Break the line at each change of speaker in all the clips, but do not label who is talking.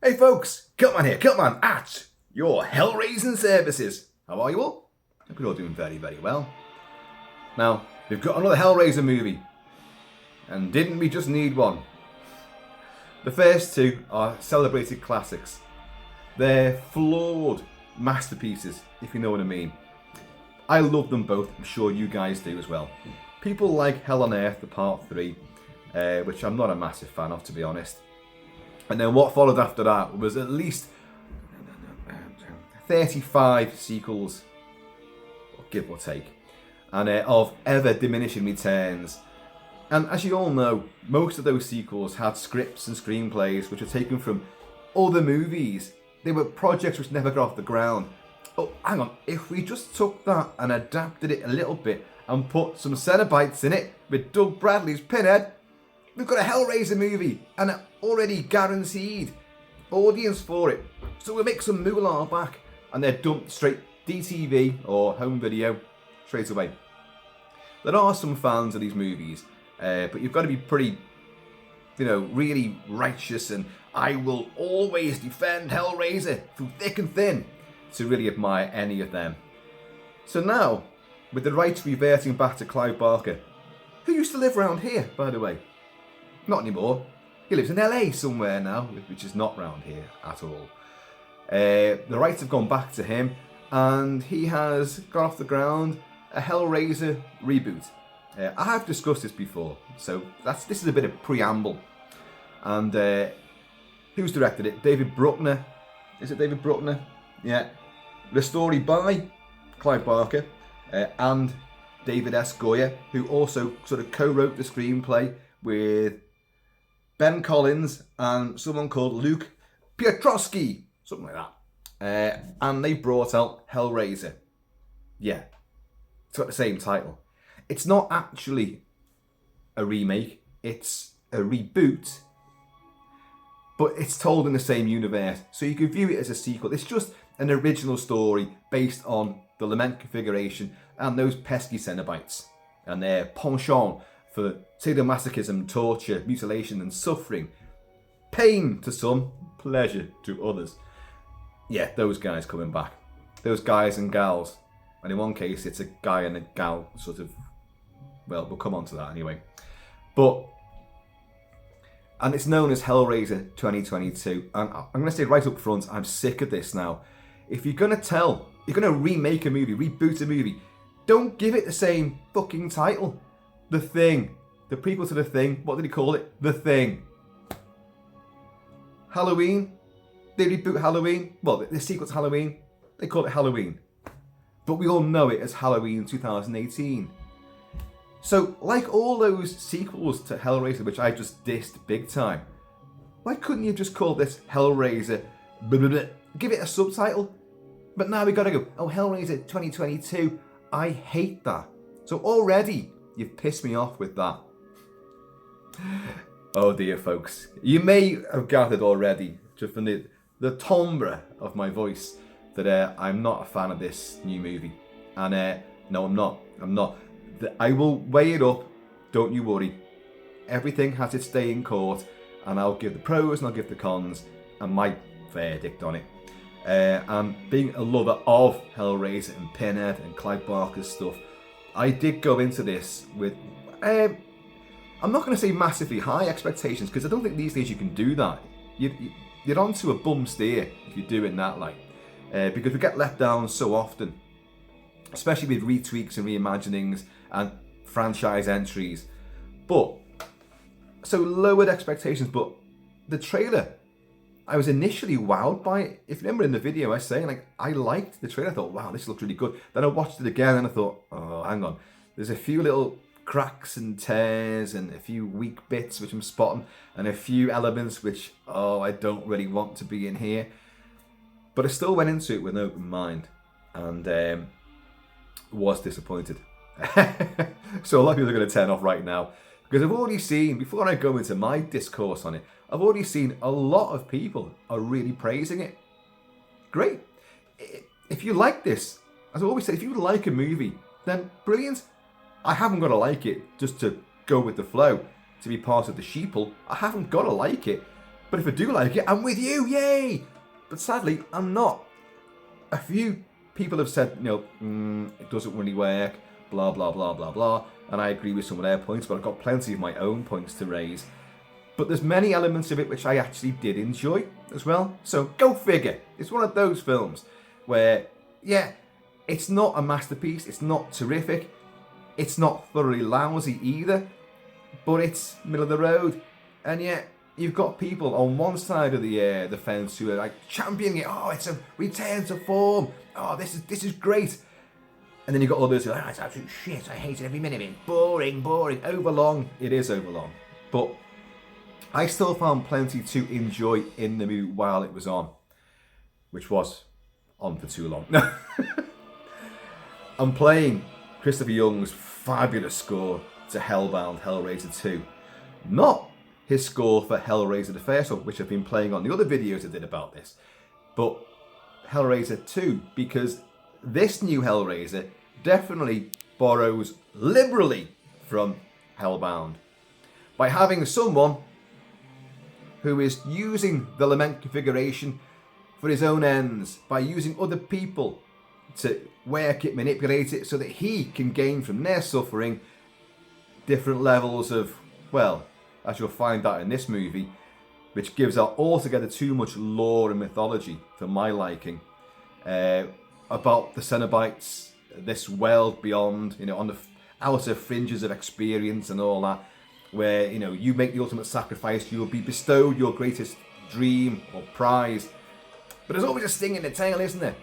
Hey folks, Kilt-Man here, Kilt-Man at your Hellraiser services. How are you all? Hope you're all doing very, very well. Now, we've got another Hellraiser movie. And didn't we just need one? The first two are celebrated classics. They're flawed masterpieces, if you know what I mean. I love them both, I'm sure you guys do as well. People like Hell on Earth, the part 3, which I'm not a massive fan of, to be honest. And then what followed after that was at least 35 sequels, give or take, and of ever diminishing returns. And as you all know, most of those sequels had scripts and screenplays which were taken from other movies. They were projects which never got off the ground. Oh, hang on, if we just took that and adapted it a little bit and put some Cenobites in it with Doug Bradley's Pinhead, we've got a Hellraiser movie and an already guaranteed audience for it. So we'll make some moolah back and they're dumped straight DTV or home video straight away. There are some fans of these movies, but you've got to be pretty, really righteous and I will always defend Hellraiser through thick and thin to really admire any of them. So now, with the rights reverting back to Clive Barker, who used to live around here, by the way. Not anymore. He lives in LA somewhere now, which is not round here at all. The rights have gone back to him, and he has got off the ground a Hellraiser reboot. I have discussed this before, so this is a bit of preamble. And who's directed it? David Bruckner. Is it David Bruckner? Yeah. The story by Clive Barker and David S. Goyer, who also sort of co-wrote the screenplay with Ben Collins and someone called Luke Piotrowski, something like that. And they brought out Hellraiser. Yeah, it's got the same title. It's not actually a remake, it's a reboot, but it's told in the same universe, so you could view it as a sequel. It's just an original story based on the Lament configuration and those pesky Cenobites and their penchant for sadomasochism, torture, mutilation and suffering. Pain to some, pleasure to others. Yeah, those guys coming back. Those guys and gals. And in one case, it's a guy and a gal sort of... Well, we'll come on to that anyway. And it's known as Hellraiser 2022. And I'm going to say right up front, I'm sick of this now. If you're going to remake a movie, reboot a movie, don't give it the same fucking title. The Thing. The prequel to The Thing. What did he call it? The Thing. Halloween. They reboot Halloween. Well, the sequel to Halloween. They call it Halloween. But we all know it as Halloween 2018. So, like all those sequels to Hellraiser, which I just dissed big time, why couldn't you just call this Hellraiser blah, blah, blah, give it a subtitle? But now we gotta go, oh, Hellraiser 2022. I hate that. So already, you've pissed me off with that. Oh dear, folks. You may have gathered already, just from the timbre of my voice, that I'm not a fan of this new movie. And no, I'm not. I will weigh it up, don't you worry. Everything has its day in court, and I'll give the pros and I'll give the cons, and my verdict on it. And being a lover of Hellraiser and Pinhead and Clive Barker's stuff, I did go into this with, I'm not going to say massively high expectations, because I don't think these days you can do that. You're onto a bum steer if you're doing that, because we get let down so often, especially with retweaks and reimaginings and franchise entries. But, so lowered expectations, but the trailer, I was initially wowed by it. If you remember in the video I was saying, I liked the trailer. I thought, wow, this looks really good. Then I watched it again and I thought, oh, hang on. There's a few little cracks and tears and a few weak bits which I'm spotting and a few elements which, I don't really want to be in here. But I still went into it with an open mind and was disappointed. So a lot of people are going to turn off right now because I've already seen, before I go into my discourse on it, I've already seen a lot of people are really praising it. Great. If you like this, as I always say, if you like a movie, then brilliant. I haven't got to like it just to go with the flow, to be part of the sheeple. I haven't got to like it. But if I do like it, I'm with you, yay! But sadly, I'm not. A few people have said, it doesn't really work, blah, blah, blah, blah, blah. And I agree with some of their points, but I've got plenty of my own points to raise. But there's many elements of it which I actually did enjoy as well. So go figure. It's one of those films where, yeah, it's not a masterpiece. It's not terrific. It's not thoroughly lousy either. But it's middle of the road. And yet, you've got people on one side of the fence who are like championing it. Oh, it's a return to form. Oh, this is great. And then you've got others who are like, oh, it's absolute shit. I hate it every minute of it. Boring, overlong. It is overlong. But I still found plenty to enjoy in the movie while it was on, which was on for too long. I'm playing Christopher Young's fabulous score to Hellraiser 2. Not his score for Hellraiser the first one, which I've been playing on the other videos I did about this, but Hellraiser 2, because this new Hellraiser definitely borrows liberally from Hellbound by having someone who is using the lament configuration for his own ends, by using other people to work it, manipulate it, so that he can gain from their suffering different levels of, well, as you'll find out in this movie, which gives out altogether too much lore and mythology for my liking, about the Cenobites, this world beyond, on the outer fringes of experience and all that, where, you make the ultimate sacrifice, you will be bestowed your greatest dream or prize. But there's always a sting in the tail, isn't there?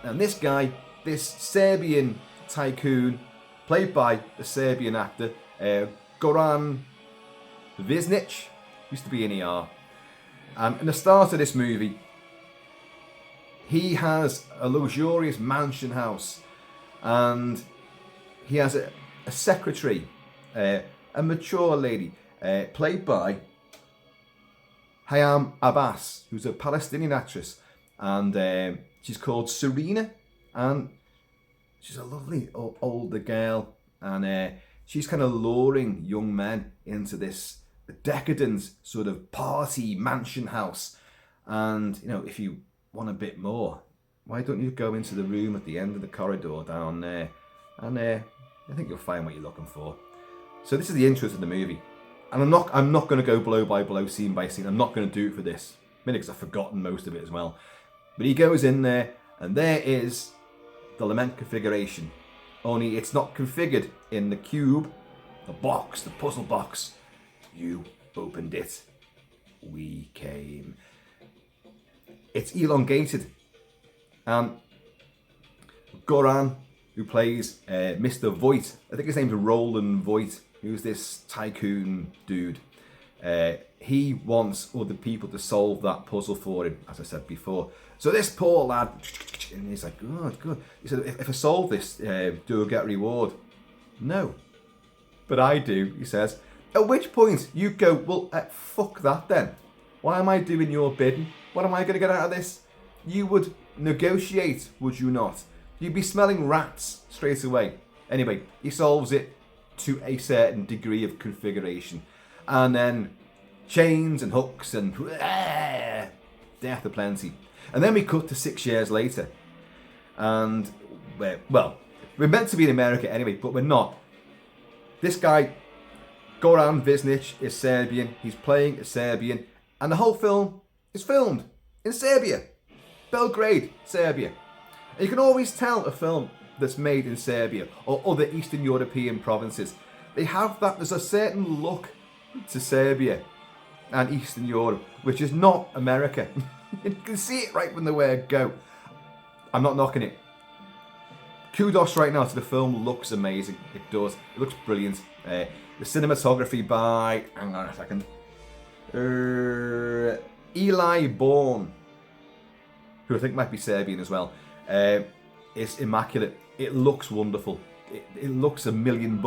And this guy, this Serbian tycoon, played by the Serbian actor, Goran Visnic, used to be in ER. And in the start of this movie, he has a luxurious mansion house, and he has a secretary, a mature lady, played by Hayam Abbas, who's a Palestinian actress, and she's called Serena, and she's a lovely older girl, and she's kind of luring young men into this decadent sort of party mansion house. And if you want a bit more, why don't you go into the room at the end of the corridor down there, and I think you'll find what you're looking for. So this is the intro to the movie, and I'm not going to go blow by blow, scene by scene. I'm not going to do it for this, mainly because I've forgotten most of it as well. But he goes in there, and there is the lament configuration. Only it's not configured in the cube, the box, the puzzle box. You opened it. We came. It's elongated. And Goran, who plays Mr. Voight, I think his name's Roland Voight, who's this tycoon dude. He wants other people to solve that puzzle for him, as I said before. So this poor lad, and he's like, good. He said, if I solve this, do I get a reward? No. But I do, he says. At which point you go, well, fuck that then. Why am I doing your bidding? What am I going to get out of this? You would negotiate, would you not? You'd be smelling rats straight away. Anyway, he solves it to a certain degree of configuration. And then chains and hooks and death aplenty. And then we cut to 6 years later. And, well, we're meant to be in America anyway, but we're not. This guy, Goran Visnic, is Serbian. He's playing a Serbian. And the whole film is filmed in Serbia. Belgrade, Serbia. And you can always tell a film that's made in Serbia or other Eastern European provinces. They have that, there's a certain look to Serbia and Eastern Europe, which is not America. You can see it right from the word go. I'm not knocking it. Kudos right now to the film, looks amazing. It does. It looks brilliant. The cinematography by, hang on a second, Eli Bourne, who I think might be Serbian as well. It's immaculate. It looks wonderful. It looks $1 million,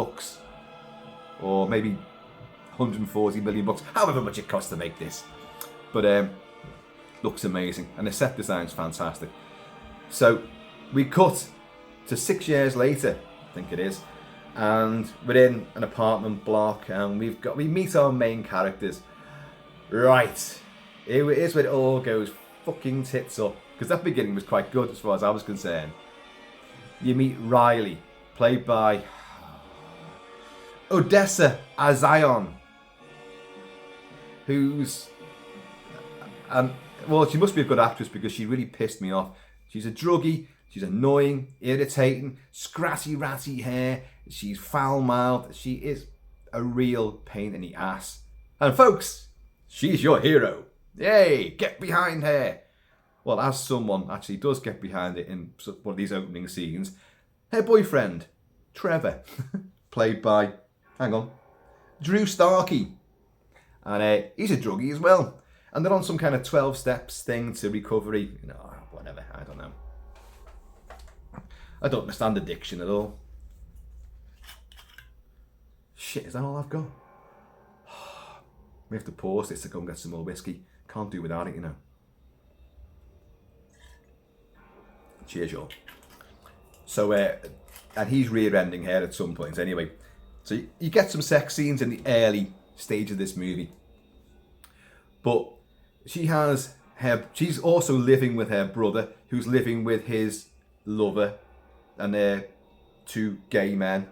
or maybe 140 million bucks, however much it costs to make this. But looks amazing, and the set design's fantastic. So we cut to 6 years later, I think it is, and we're in an apartment block, and we meet our main characters. Right, Here's where it all goes fucking tits up. Because that beginning was quite good as far as I was concerned. You meet Riley, played by Odessa Azion, who's... well, she must be a good actress because she really pissed me off. She's a druggie, she's annoying, irritating, scratty ratty hair, she's foul-mouthed, she is a real pain in the ass. And folks, she's your hero. Yay, get behind her. Well, as someone actually does get behind it in one of these opening scenes, her boyfriend, Trevor, played by, Drew Starkey. And he's a druggie as well. And they're on some kind of 12 steps thing to recovery. Whatever, I don't know. I don't understand addiction at all. Shit, is that all I've got? We have to pause this to go and get some more whiskey. Can't do without it, Cheers, y'all. So, and he's rear-ending her at some point anyway. So you get some sex scenes in the early stage of this movie. But she's also living with her brother, who's living with his lover, and they're two gay men.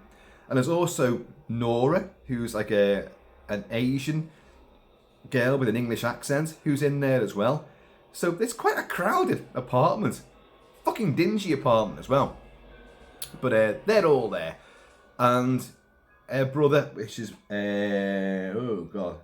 And there's also Nora, who's like an Asian girl with an English accent, who's in there as well. So it's quite a crowded apartment. Fucking dingy apartment as well. But they're all there. And her brother, which is, oh God.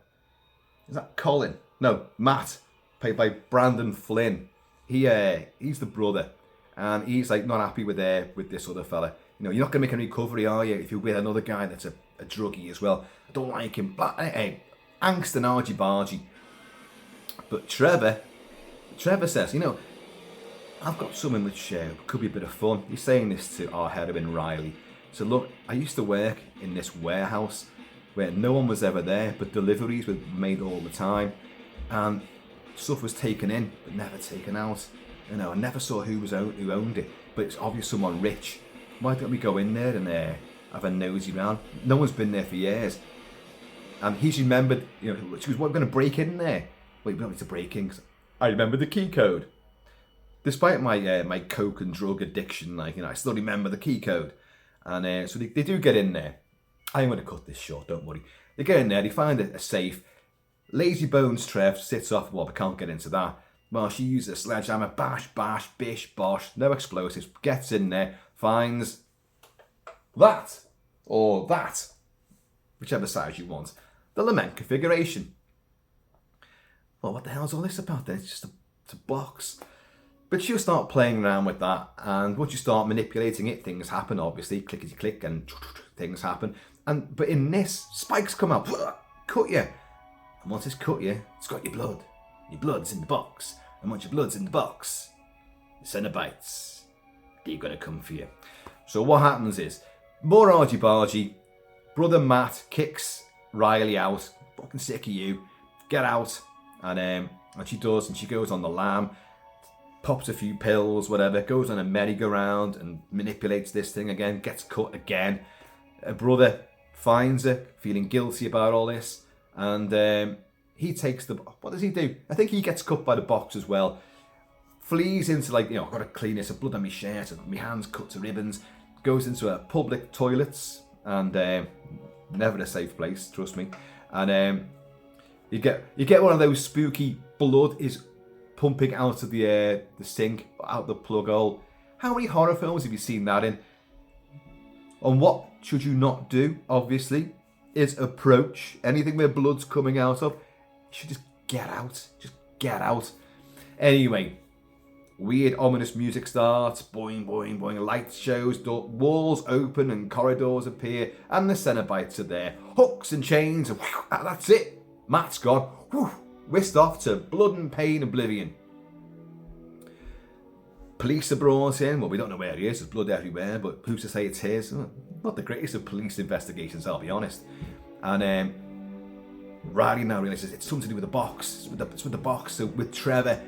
Is that Colin? No, Matt, played by Brandon Flynn. He's the brother. And he's like not happy with this other fella. You're not going to make a recovery, are you, if you're with another guy that's a druggie as well. I don't like him. Angst and argy-bargy. But Trevor says, I've got something which could be a bit of fun. He's saying this to our heroine, Riley. So look, I used to work in this warehouse where no one was ever there, but deliveries were made all the time. And stuff was taken in, but never taken out. I never saw who owned it, but it's obviously someone rich. Why don't we go in there and have a nosy round? No one's been there for years. And he's remembered, she was, we're going to break in there. Wait, we don't need to break in, 'cause I remember the key code. Despite my coke and drug addiction, I still remember the key code. And so they do get in there. I'm going to cut this short, don't worry. They get in there, they find a safe. Lazy Bones Trev sits off, well, we can't get into that. Well, she uses a sledgehammer, bash, bish, bosh, no explosives, gets in there, finds that, or that, whichever size you want, the lament configuration. Well, what the hell's all this about then? It's just a box. But she'll start playing around with that, and once you start manipulating it, things happen, obviously, clickety-click, and things happen. But in this, spikes come out, cut you. And once it's cut you, it's got your blood. Your blood's in the box. And once your blood's in the box, the Cenobites, they're going to come for you. So what happens is, more argy-bargy, brother Matt kicks Riley out. Fucking sick of you. Get out. And she does, and she goes on the lam, pops a few pills, whatever, goes on a merry-go-round and manipulates this thing again, gets cut again. Her brother finds her, feeling guilty about all this, and he takes the... What does he do? I think he gets cut by the box as well. Flees into, I've got to clean this, I've blood on my shirt, and my hands cut to ribbons. Goes into a public toilets, and never a safe place, trust me. And you get one of those spooky blood is pumping out of the sink, out the plug hole. How many horror films have you seen that in? And what should you not do, obviously, is approach anything where blood's coming out of. You should just get out. Just get out. Anyway, weird, ominous music starts. Boing, boing, boing. Lights shows. Walls open and corridors appear. And the Cenobites are there. Hooks and chains. And that's it. Matt's gone. Whisked off to blood and pain oblivion. Police are brought in. Well, we don't know where he is. There's blood everywhere. But who's to say it's his? Not the greatest of police investigations, I'll be honest. And Riley now realises it's something to do with the box. It's with the box. So with Trevor,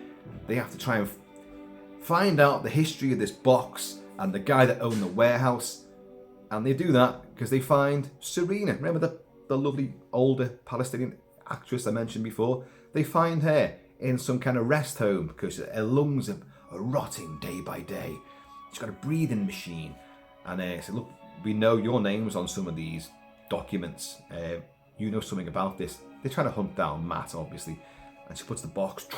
they have to try and find out the history of this box and the guy that owned the warehouse. And they do that because they find Serena. Remember the lovely older Palestinian actress I mentioned before? They find her in some kind of rest home because her lungs are rotting day by day. She's got a breathing machine. And said, look, we know your name's on some of these documents. You know something about this. They're trying to hunt down Matt, obviously. And she puts the box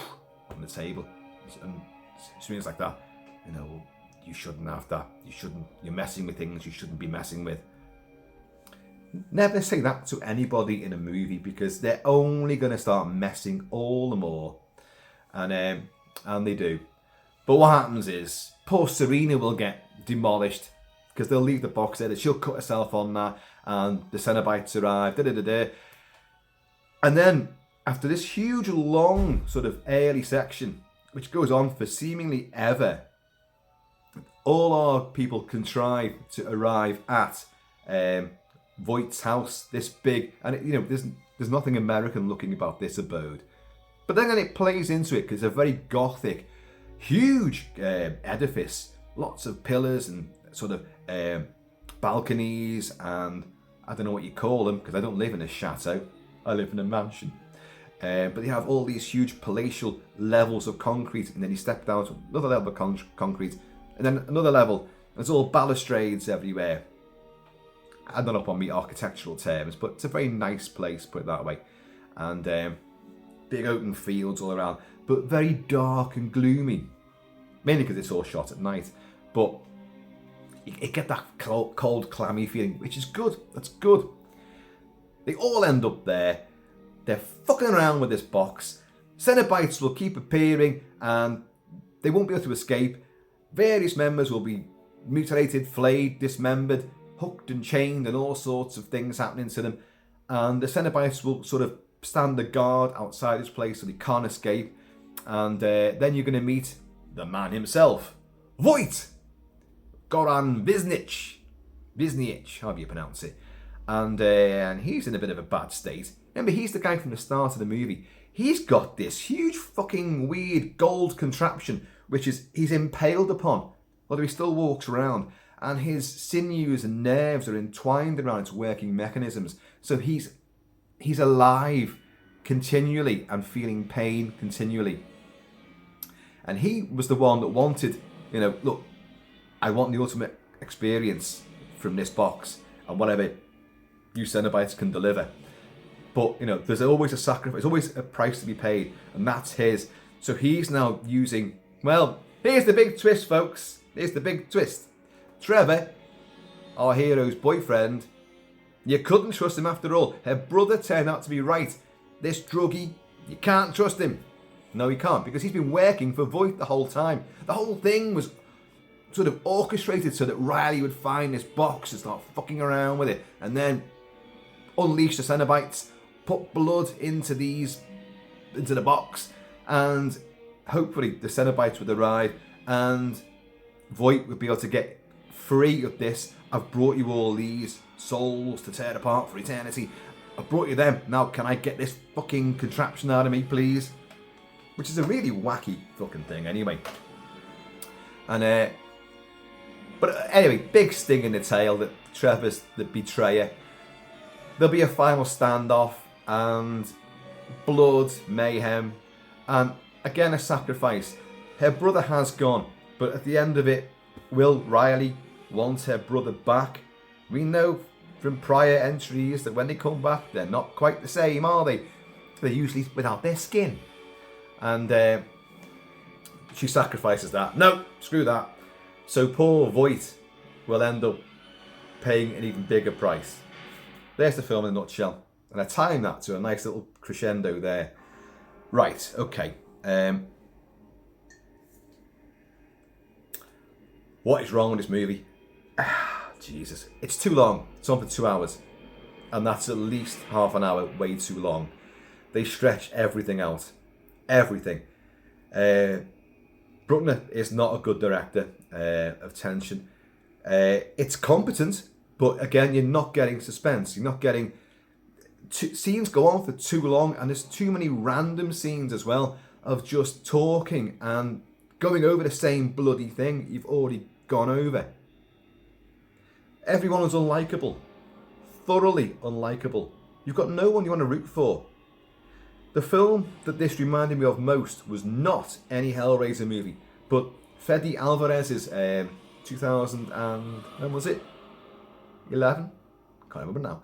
on the table. And something like that. You know, well, you shouldn't have that. You shouldn't. You're messing with things you shouldn't be messing with. Never say that to anybody in a movie because they're only going to start messing all the more. And they do. But what happens is, poor Serena will get demolished because they'll leave the box there. She'll cut herself on that, and the Cenobites arrive. And then, after this huge, long, sort of early section, which goes on for seemingly ever, all our people contrive to arrive at Voight's house. This big, and there's nothing American looking about this abode. But then it plays into it because it's a very gothic, huge edifice, lots of pillars and sort of balconies, and I don't know what you call them because I don't live in a chateau. I live in a mansion. But they have all these huge palatial levels of concrete, and then you step down to another level of concrete, and then another level. There's all balustrades everywhere. I'm not up on me architectural terms, but it's a very nice place, put it that way. And big open fields all around, but very dark and gloomy. Mainly because it's all shot at night. But you get that cold, clammy feeling, which is good. That's good. They all end up there. They're fucking around with this box. Cenobites will keep appearing and they won't be able to escape. Various members will be mutilated, flayed, dismembered, hooked and chained, and all sorts of things happening to them. And the Cenobites will sort of stand the guard outside this place so they can't escape. And then you're going to meet the man himself, Voight! Goran Visnich, however you pronounce it. And he's in a bit of a bad state. Remember, he's the guy from the start of the movie. He's got this huge fucking weird gold contraption, which is he's impaled upon, although he still walks around. And his sinews and nerves are entwined around its working mechanisms. So he's alive continually and feeling pain continually. And he was the one that wanted, look, I want the ultimate experience from this box and whatever you Cenobites can deliver. But, there's always a sacrifice, always a price to be paid, and that's his. So he's now using, well, here's the big twist, folks. Here's the big twist. Trevor, our hero's boyfriend, you couldn't trust him after all. Her brother turned out to be right. This druggie, you can't trust him. No, he can't, because he's been working for Voight the whole time. The whole thing was sort of orchestrated so that Riley would find this box and start fucking around with it, and then unleash the Cenobites, put blood into the box, and hopefully the Cenobites would arrive, and Voight would be able to get free of this. I've brought you all these souls to tear apart for eternity. I've brought you them. Now can I get this fucking contraption out of me, please? Which is a really wacky fucking thing anyway. And but anyway, big sting in the tail that Trevor's the betrayer. There'll be a final standoff and blood, mayhem, and again a sacrifice. Her brother has gone, but at the end of it, will Riley want her brother back? We know from prior entries that when they come back, they're not quite the same, are they? They're usually without their skin. And she sacrifices that. No, screw that. So poor Voight will end up paying an even bigger price. There's the film in a nutshell. And I timed that to a nice little crescendo there. Right, okay. What is wrong with this movie? Jesus. It's too long. It's on for 2 hours. And that's at least half an hour way too long. They stretch everything out. Everything. Bruckner is not a good director of tension. It's competent, but again, you're not getting suspense. You're not getting... Scenes go on for too long, and there's too many random scenes as well of just talking and going over the same bloody thing you've already gone over. Everyone is unlikable. Thoroughly unlikable. You've got no one you want to root for. The film that this reminded me of most was not any Hellraiser movie, but Fede Alvarez's 2000 and when was it? 11? Can't remember now.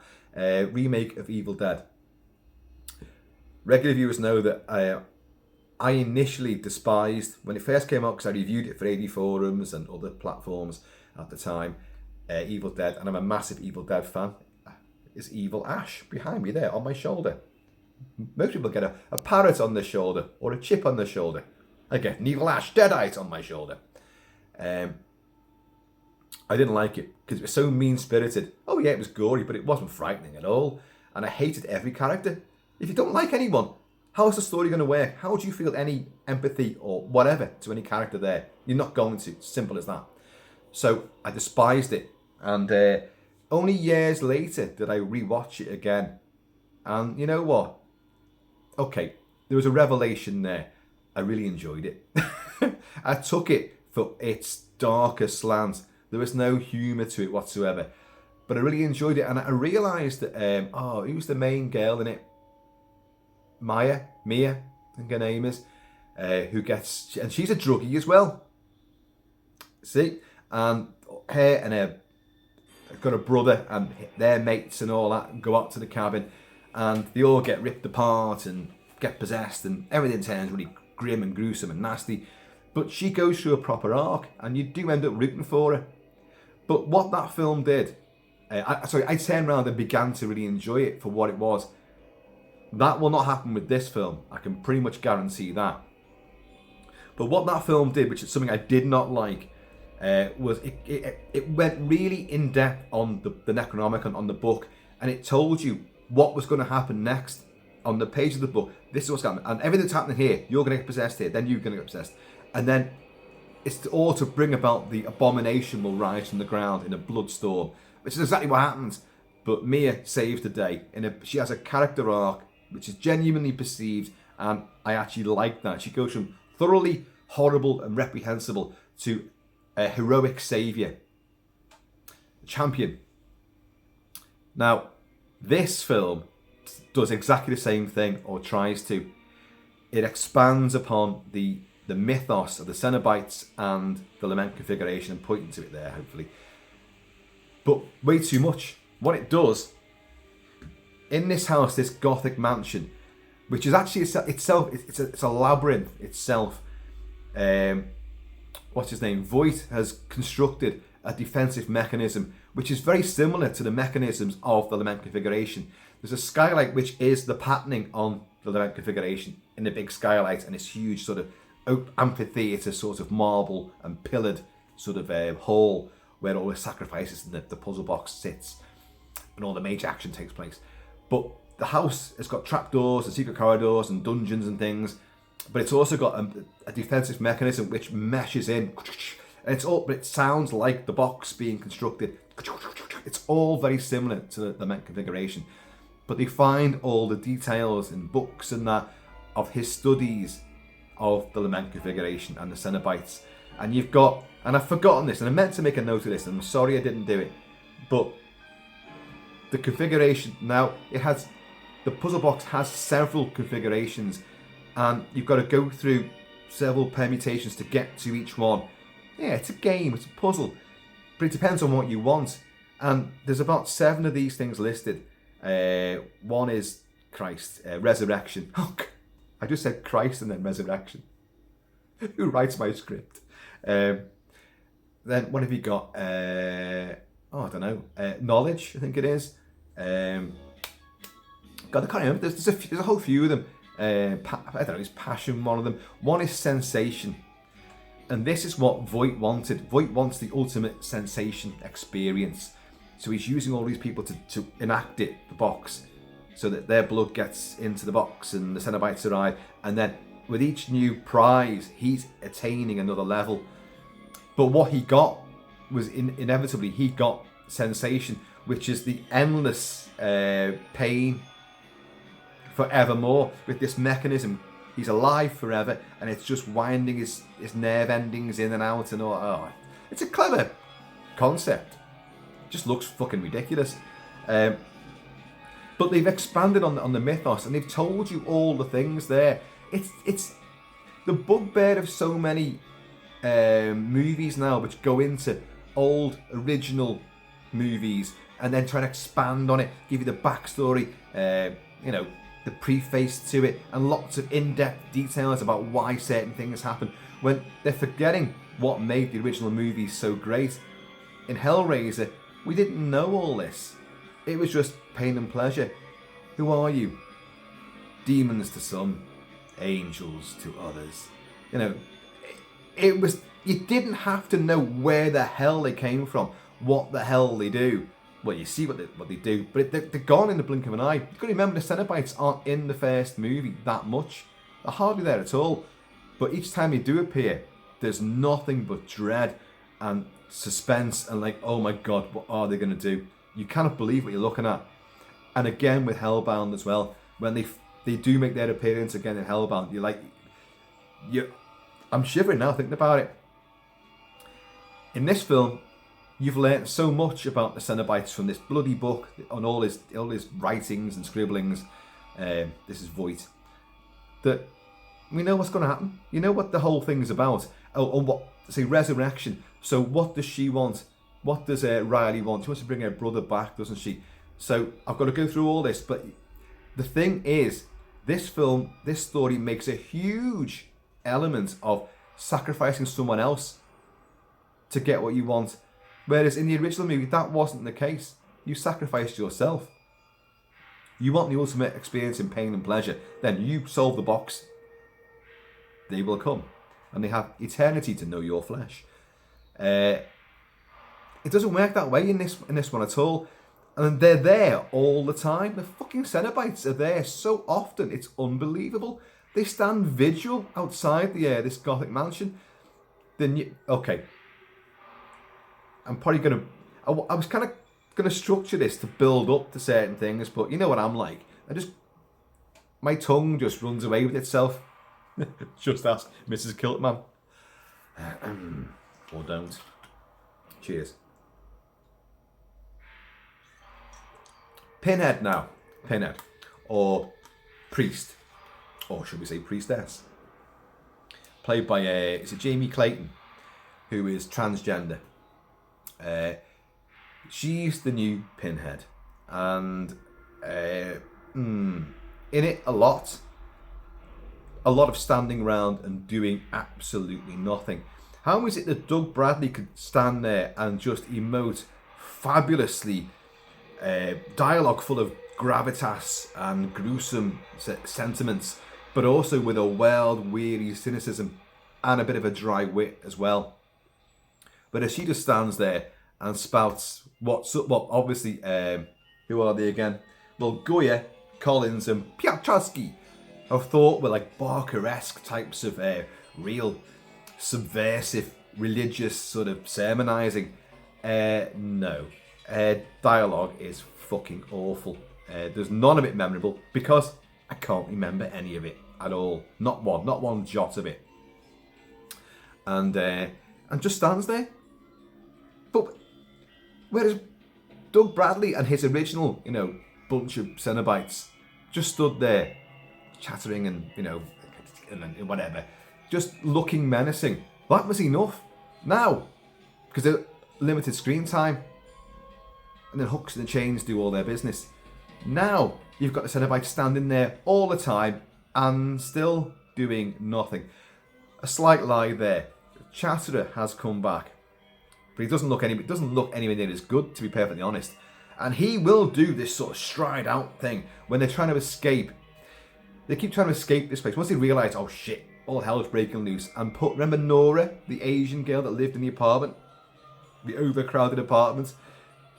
Remake of Evil Dead. Regular viewers know that I initially despised when it first came out because I reviewed it for AV forums and other platforms at the time. Evil Dead, and I'm a massive Evil Dead fan. Is Evil Ash behind me there on my shoulder? Most people get a parrot on their shoulder or a chip on their shoulder. I get an Evil Ash Deadite on my shoulder. I didn't like it because it was so mean-spirited. Oh yeah, it was gory, but it wasn't frightening at all. And I hated every character. If you don't like anyone, how is the story going to work? How do you feel any empathy or whatever to any character there? You're not going to. Simple as that. So I despised it. And only years later did I rewatch it again. And you know what? Okay, there was a revelation there. I really enjoyed it. I took it for its darker slant. There was no humour to it whatsoever. But I really enjoyed it. And I realised that, who's the main girl in it? Mia, I think her name is. And she's a druggie as well. See? And her and her got a brother and their mates and all that go out to the cabin. And they all get ripped apart and get possessed and everything turns really grim and gruesome and nasty. But she goes through a proper arc and you do end up rooting for her. But what that film did, I turned around and began to really enjoy it for what it was. That will not happen with this film. I can pretty much guarantee that. But what that film did, which is something I did not like, was it went really in depth on the Necronomicon, on the book, and it told you what was going to happen next on the page of the book. This is what's happening, and everything that's happening here, you're going to get possessed here, then you're going to get possessed, and then it's all to bring about the abomination will rise from the ground in a bloodstorm, which is exactly what happens. But Mia saves the day. She has a character arc which is genuinely perceived, and I actually like that. She goes from thoroughly horrible and reprehensible to a heroic saviour, champion. Now, this film does exactly the same thing, or tries to. It expands upon the mythos of the Cenobites and the Lament configuration. I'm pointing to it there, hopefully. But way too much. What it does, in this house, this Gothic mansion, which is actually itself, it's a labyrinth itself. What's his name? Voight has constructed a defensive mechanism which is very similar to the mechanisms of the Lament configuration. There's a skylight which is the patterning on the Lament configuration in the big skylight, and this huge sort of amphitheatre, sort of marble and pillared sort of hall where all the sacrifices and the puzzle box sits and all the major action takes place. But the house has got trapdoors and secret corridors and dungeons and things, but it's also got a defensive mechanism which meshes in, and but it sounds like the box being constructed. It's all very similar to the Lament configuration, but they find all the details in books and that of his studies of the Lament configuration and the Cenobites. And you've got, and I've forgotten this, and I meant to make a note of this, and I'm sorry I didn't do it, but the configuration, now it has, the puzzle box has several configurations, and you've got to go through several permutations to get to each one. Yeah, it's a game, it's a puzzle, but it depends on what you want. And there's about 7 of these things listed. One is resurrection. Oh, I just said Christ and then resurrection. Who writes my script? Then what have you got? I don't know. Knowledge, I think it is. God, I can't remember. There's a whole few of them. I don't know. It's passion, one of them. One is sensation. And this is what Voight wanted. Voight wants the ultimate sensation experience. So he's using all these people to enact it, the box, so that their blood gets into the box and the Cenobites arrive. And then with each new prize, he's attaining another level. But what he got was inevitably, he got sensation, which is the endless pain forevermore. With this mechanism, he's alive forever, and it's just winding his nerve endings in and out and all. Oh, it's a clever concept. It just looks fucking ridiculous. But they've expanded on the mythos, and they've told you all the things there. It's the bugbear of so many movies now, which go into old original movies and then try to expand on it, give you the backstory, the preface to it, and lots of in-depth details about why certain things happen, when they're forgetting what made the original movies so great. In Hellraiser, we didn't know all this. It was just pain and pleasure. Who are you? Demons to some, angels to others. It was. You didn't have to know where the hell they came from, what the hell they do. Well, you see what they do, but they're gone in the blink of an eye. You've got to remember the Cenobites aren't in the first movie that much. They're hardly there at all. But each time they do appear, there's nothing but dread and suspense and like, oh my god, what are they going to do? You cannot believe what you're looking at. And again with Hellbound as well, when they do make their appearance again in Hellbound, you're like, I'm shivering now thinking about it. In this film, you've learnt so much about the Cenobites from this bloody book, on all his writings and scribblings. This is Voight. That we know what's going to happen. You know what the whole thing's about. Oh, what? Say resurrection. So what does she want? What does Riley want? She wants to bring her brother back, doesn't she? So I've got to go through all this. But the thing is, this film, this story makes a huge element of sacrificing someone else to get what you want. Whereas in the original movie, that wasn't the case. You sacrificed yourself. You want the ultimate experience in pain and pleasure, then you solve the box. They will come. And they have eternity to know your flesh. It doesn't work that way in this one at all. And they're there all the time. The fucking Cenobites are there so often. It's unbelievable. They stand vigil outside this gothic mansion. Okay. I'm probably going to... I was kind of going to structure this to build up to certain things, but you know what I'm like. My tongue just runs away with itself. Just ask Mrs. Kilt-Man. Or don't. Cheers. Pinhead now. Pinhead. Or priest. Or should we say priestess. Played by is it Jamie Clayton, who is transgender. She's the new Pinhead. And in it a lot of standing around and doing absolutely nothing. How is it that Doug Bradley could stand there and just emote fabulously dialogue full of gravitas and gruesome sentiments, but also with a wild, weary cynicism and a bit of a dry wit as well? But as she just stands there and spouts obviously, who are they again? Well, Goya, Collins and Piaczewski have thought were like Barker-esque types of real subversive religious sort of sermonizing. No. Dialogue is fucking awful. There's none of it memorable because I can't remember any of it at all. Not one jot of it. And just stands there. But whereas Doug Bradley and his original, bunch of Cenobites just stood there chattering and whatever, just looking menacing. That was enough. Now, because they're limited screen time, and then hooks and chains do all their business. Now you've got the Cenobites standing there all the time and still doing nothing. A slight lie there. Chatterer has come back, but he doesn't look anywhere near as good, to be perfectly honest. And he will do this sort of stride out thing when they're trying to escape. They keep trying to escape this place. Once they realise, oh shit, all hell's breaking loose. And remember Nora, the Asian girl that lived in the apartment? The overcrowded apartment?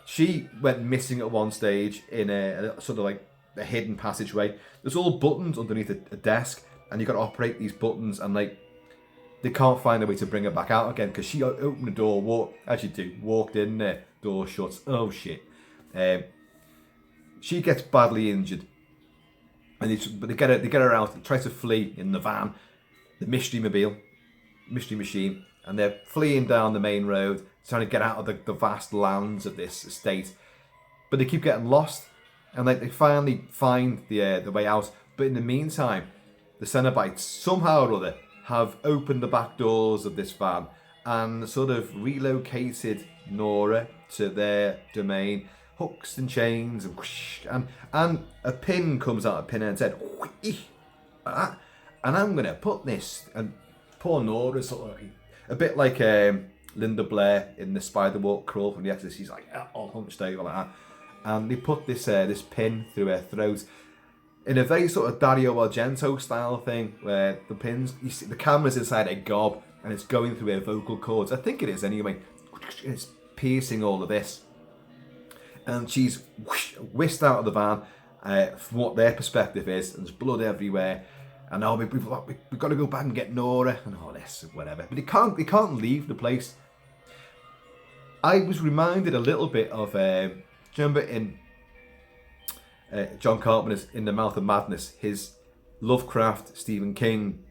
She went missing at one stage in a sort of like a hidden passageway. There's all buttons underneath a desk, and you've got to operate these buttons, and they can't find a way to bring her back out again because she opened the door, walked in there, door shut. Oh shit. She gets badly injured. But they get her out. They try to flee in the van, the mystery machine, and they're fleeing down the main road, trying to get out of the vast lands of this estate. But they keep getting lost. And like they finally find the way out. But in the meantime, the Cenobites somehow or other have opened the back doors of this van and sort of relocated Nora to their domain. Hooks and chains and whoosh, and a pin comes out of Pinhead's head. And I'm gonna put this, and poor Nora sort of a bit like Linda Blair in the Spider-Walk crawl from The Exorcist. She's like all hunched over like that, and they put this pin through her throat in a very sort of Dario Argento style thing, where the pins, you see the camera's inside a gob and it's going through her vocal cords. I think it is anyway. It's piercing all of this, and she's whisked out of the van. From what their perspective is, and there's blood everywhere. And now we've got to go back and get Nora and all this, whatever. But they can't leave the place. I was reminded a little bit of, do you remember in John Carpenter's In the Mouth of Madness, his Lovecraft Stephen King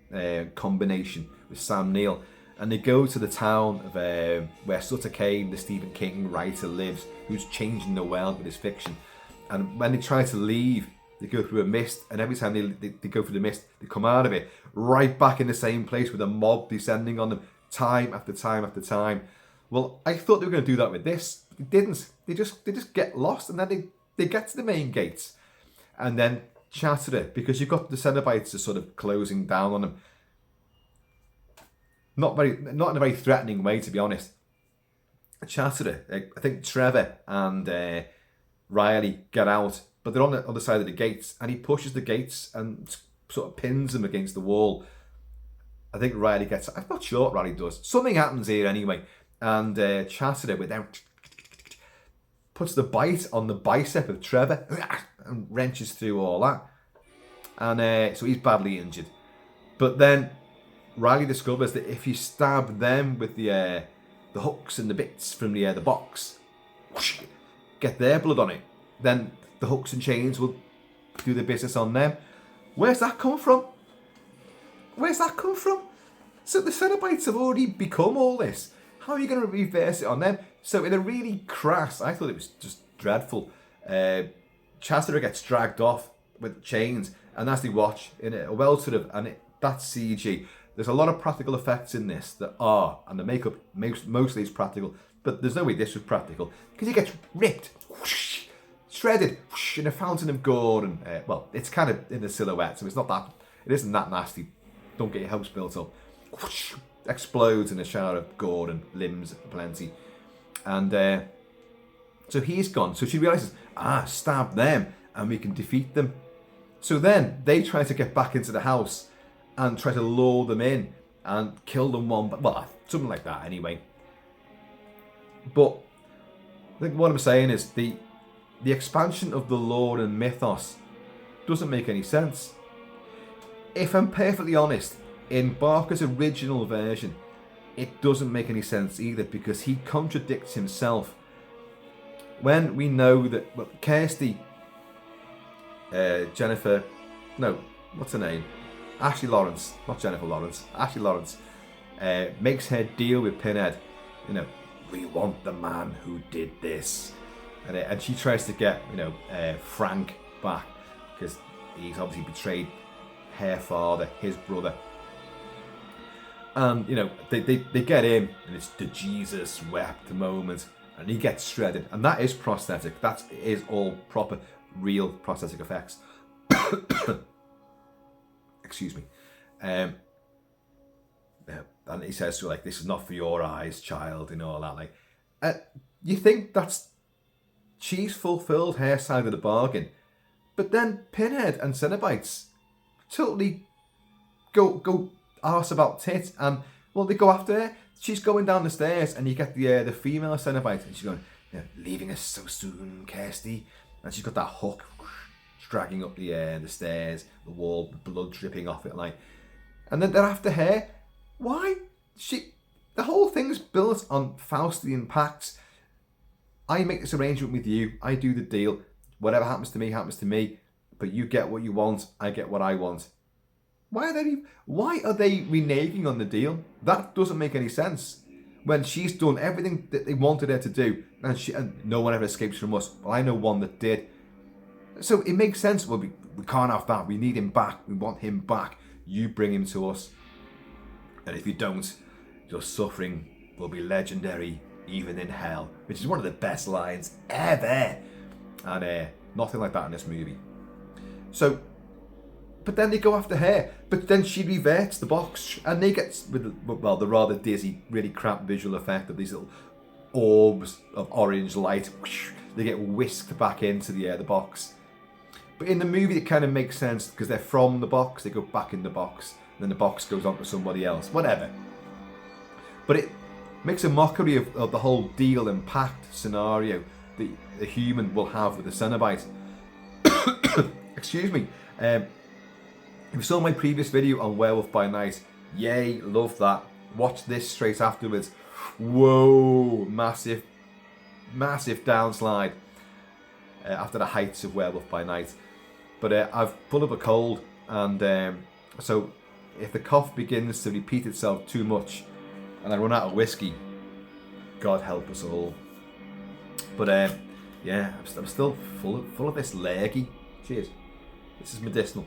combination with Sam Neill, and they go to the town of where Sutter Kane, the Stephen King writer, lives, who's changing the world with his fiction. And when they try to leave, they go through a mist, and every time they go through the mist, they come out of it right back in the same place with a mob descending on them time after time after time. Well, I thought they were going to do that with this. They didn't. They just get lost, and then they get to the main gates, and then Chatterer, because you've got the Cenobites are sort of closing down on them. Not in a very threatening way, to be honest. Chatterer, I think Trevor and Riley get out, but they're on the other side of the gates, and he pushes the gates and sort of pins them against the wall. I think Riley gets, I'm not sure what Riley does. Something happens here anyway, and Chatterer without puts the bite on the bicep of Trevor and wrenches through all that. And so he's badly injured. But then Riley discovers that if you stab them with the hooks and the bits from the box, whoosh, get their blood on it, then the hooks and chains will do the business on them. Where's that come from? Where's that come from? So the Cenobites have already become all this. How are you going to reverse it on them? So in a really crass, I thought it was just dreadful, Chatterer gets dragged off with chains, and as they watch, in a well sort of, and that's CG. There's a lot of practical effects in this that are, and the makeup mostly is practical, but there's no way this was practical, because he gets ripped, whoosh, shredded, whoosh, in a fountain of gore, and well, it's kind of in the silhouette, so it isn't that nasty. Don't get your house built up. Whoosh, explodes in a shower of gore and limbs aplenty, and so he's gone. So she realizes, stab them, and we can defeat them. So then they try to get back into the house and try to lure them in and kill them something like that anyway. But I think what I'm saying is the expansion of the lore and mythos doesn't make any sense. If I'm perfectly honest, in Barker's original version, it doesn't make any sense either, because he contradicts himself. When we know that Kirsty, Jennifer, no, what's her name? Ashley Lawrence, not Jennifer Lawrence. Ashley Lawrence makes her deal with Pinhead. We want the man who did this, and she tries to get Frank back, because he's obviously betrayed her father, his brother. And they get him, and it's the Jesus wept moment, and he gets shredded, and that is prosthetic. That is all proper, real prosthetic effects. Excuse me. And he says to her, this is not for your eyes, child, and all that. You think she's fulfilled her side of the bargain, but then Pinhead and Cenobites totally go arse about tit, and they go after her. She's going down the stairs, and you get the female Cenobite, and she's going, leaving us so soon, Kirsty, and she's got that hook dragging up the stairs, the wall, the blood dripping off it, and then they're after her. Why? The whole thing's built on Faustian pacts. I make this arrangement with you, I do the deal, whatever happens to me, but you get what you want, I get what I want. Why are they reneging on the deal? That doesn't make any sense. When she's done everything that they wanted her to do, and no one ever escapes from us. Well, I know one that did. So it makes sense. Well, we can't have that. We need him back. We want him back. You bring him to us. And if you don't, your suffering will be legendary, even in hell. Which is one of the best lines ever. And nothing like that in this movie. So, but then they go after her. But then she reverts the box. And they get, well, the rather dizzy, really crap visual effect of these little orbs of orange light. They get whisked back into the box. But in the movie, it kind of makes sense because they're from the box. They go back in the box. And then the box goes on to somebody else. Whatever. But it makes a mockery of the whole deal and pact scenario that a human will have with a Cenobite. Excuse me. If you saw my previous video on Werewolf by Night, yay, love that. Watch this straight afterwards. Whoa, massive downslide after the heights of Werewolf by Night. But I've full of a cold, and so if the cough begins to repeat itself too much and I run out of whiskey, God help us all. But yeah, I'm still full of this lurgy. Cheers. This is medicinal.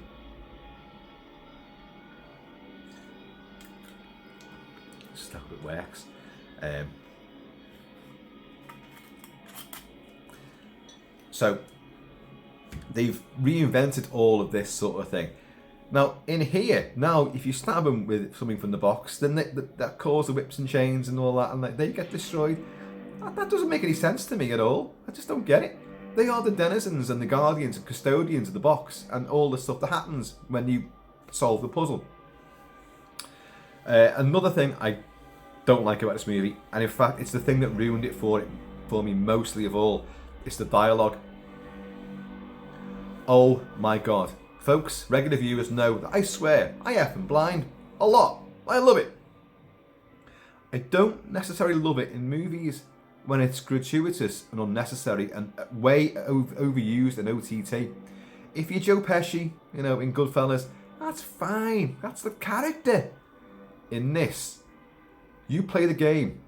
Just hope it works. So they've reinvented all of this sort of thing. Now in here, if you stab them with something from the box, then that causes the whips and chains and all that, and they get destroyed. That doesn't make any sense to me at all. I just don't get it. They are the denizens and the guardians and custodians of the box and all the stuff that happens when you solve the puzzle. Another thing I don't like about this movie, and in fact it's the thing that ruined it for me mostly of all, it's the dialogue. Oh my god. Folks, regular viewers know that I swear I effing blind a lot. I love it. I don't necessarily love it in movies when it's gratuitous and unnecessary and way overused in OTT. If you're Joe Pesci, in Goodfellas, that's fine. That's the character. In this, you play the game.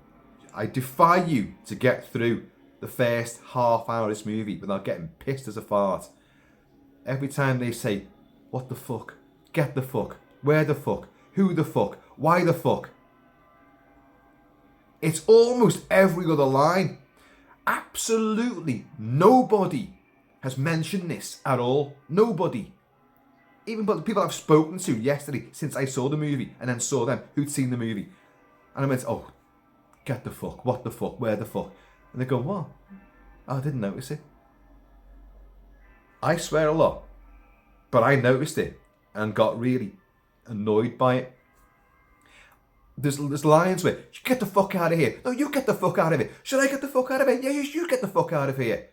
I defy you to get through the first half hour of this movie without getting pissed as a fart. Every time they say, what the fuck, get the fuck, where the fuck, who the fuck, why the fuck. It's almost every other line. Absolutely nobody has mentioned this at all. Nobody. Even but the people I've spoken to yesterday since I saw the movie and then saw them who'd seen the movie. And I went, oh, get the fuck, what the fuck, where the fuck. And they go, what? Oh, I didn't notice it. I swear a lot, but I noticed it and got really annoyed by it. There's lines where, you get the fuck out of here. No, you get the fuck out of it. Should I get the fuck out of it? Yeah, you get the fuck out of here.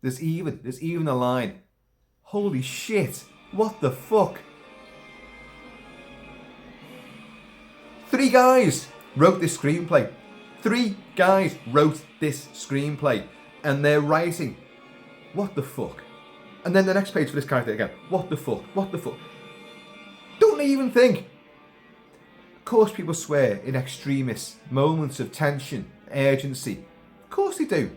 There's even a line. Holy shit, what the fuck? 3 guys wrote this screenplay. 3 guys wrote this screenplay. And they're writing, what the fuck? And then the next page for this character again, what the fuck, what the fuck? Don't they even think? Of course people swear in extremist moments of tension, urgency. Of course they do.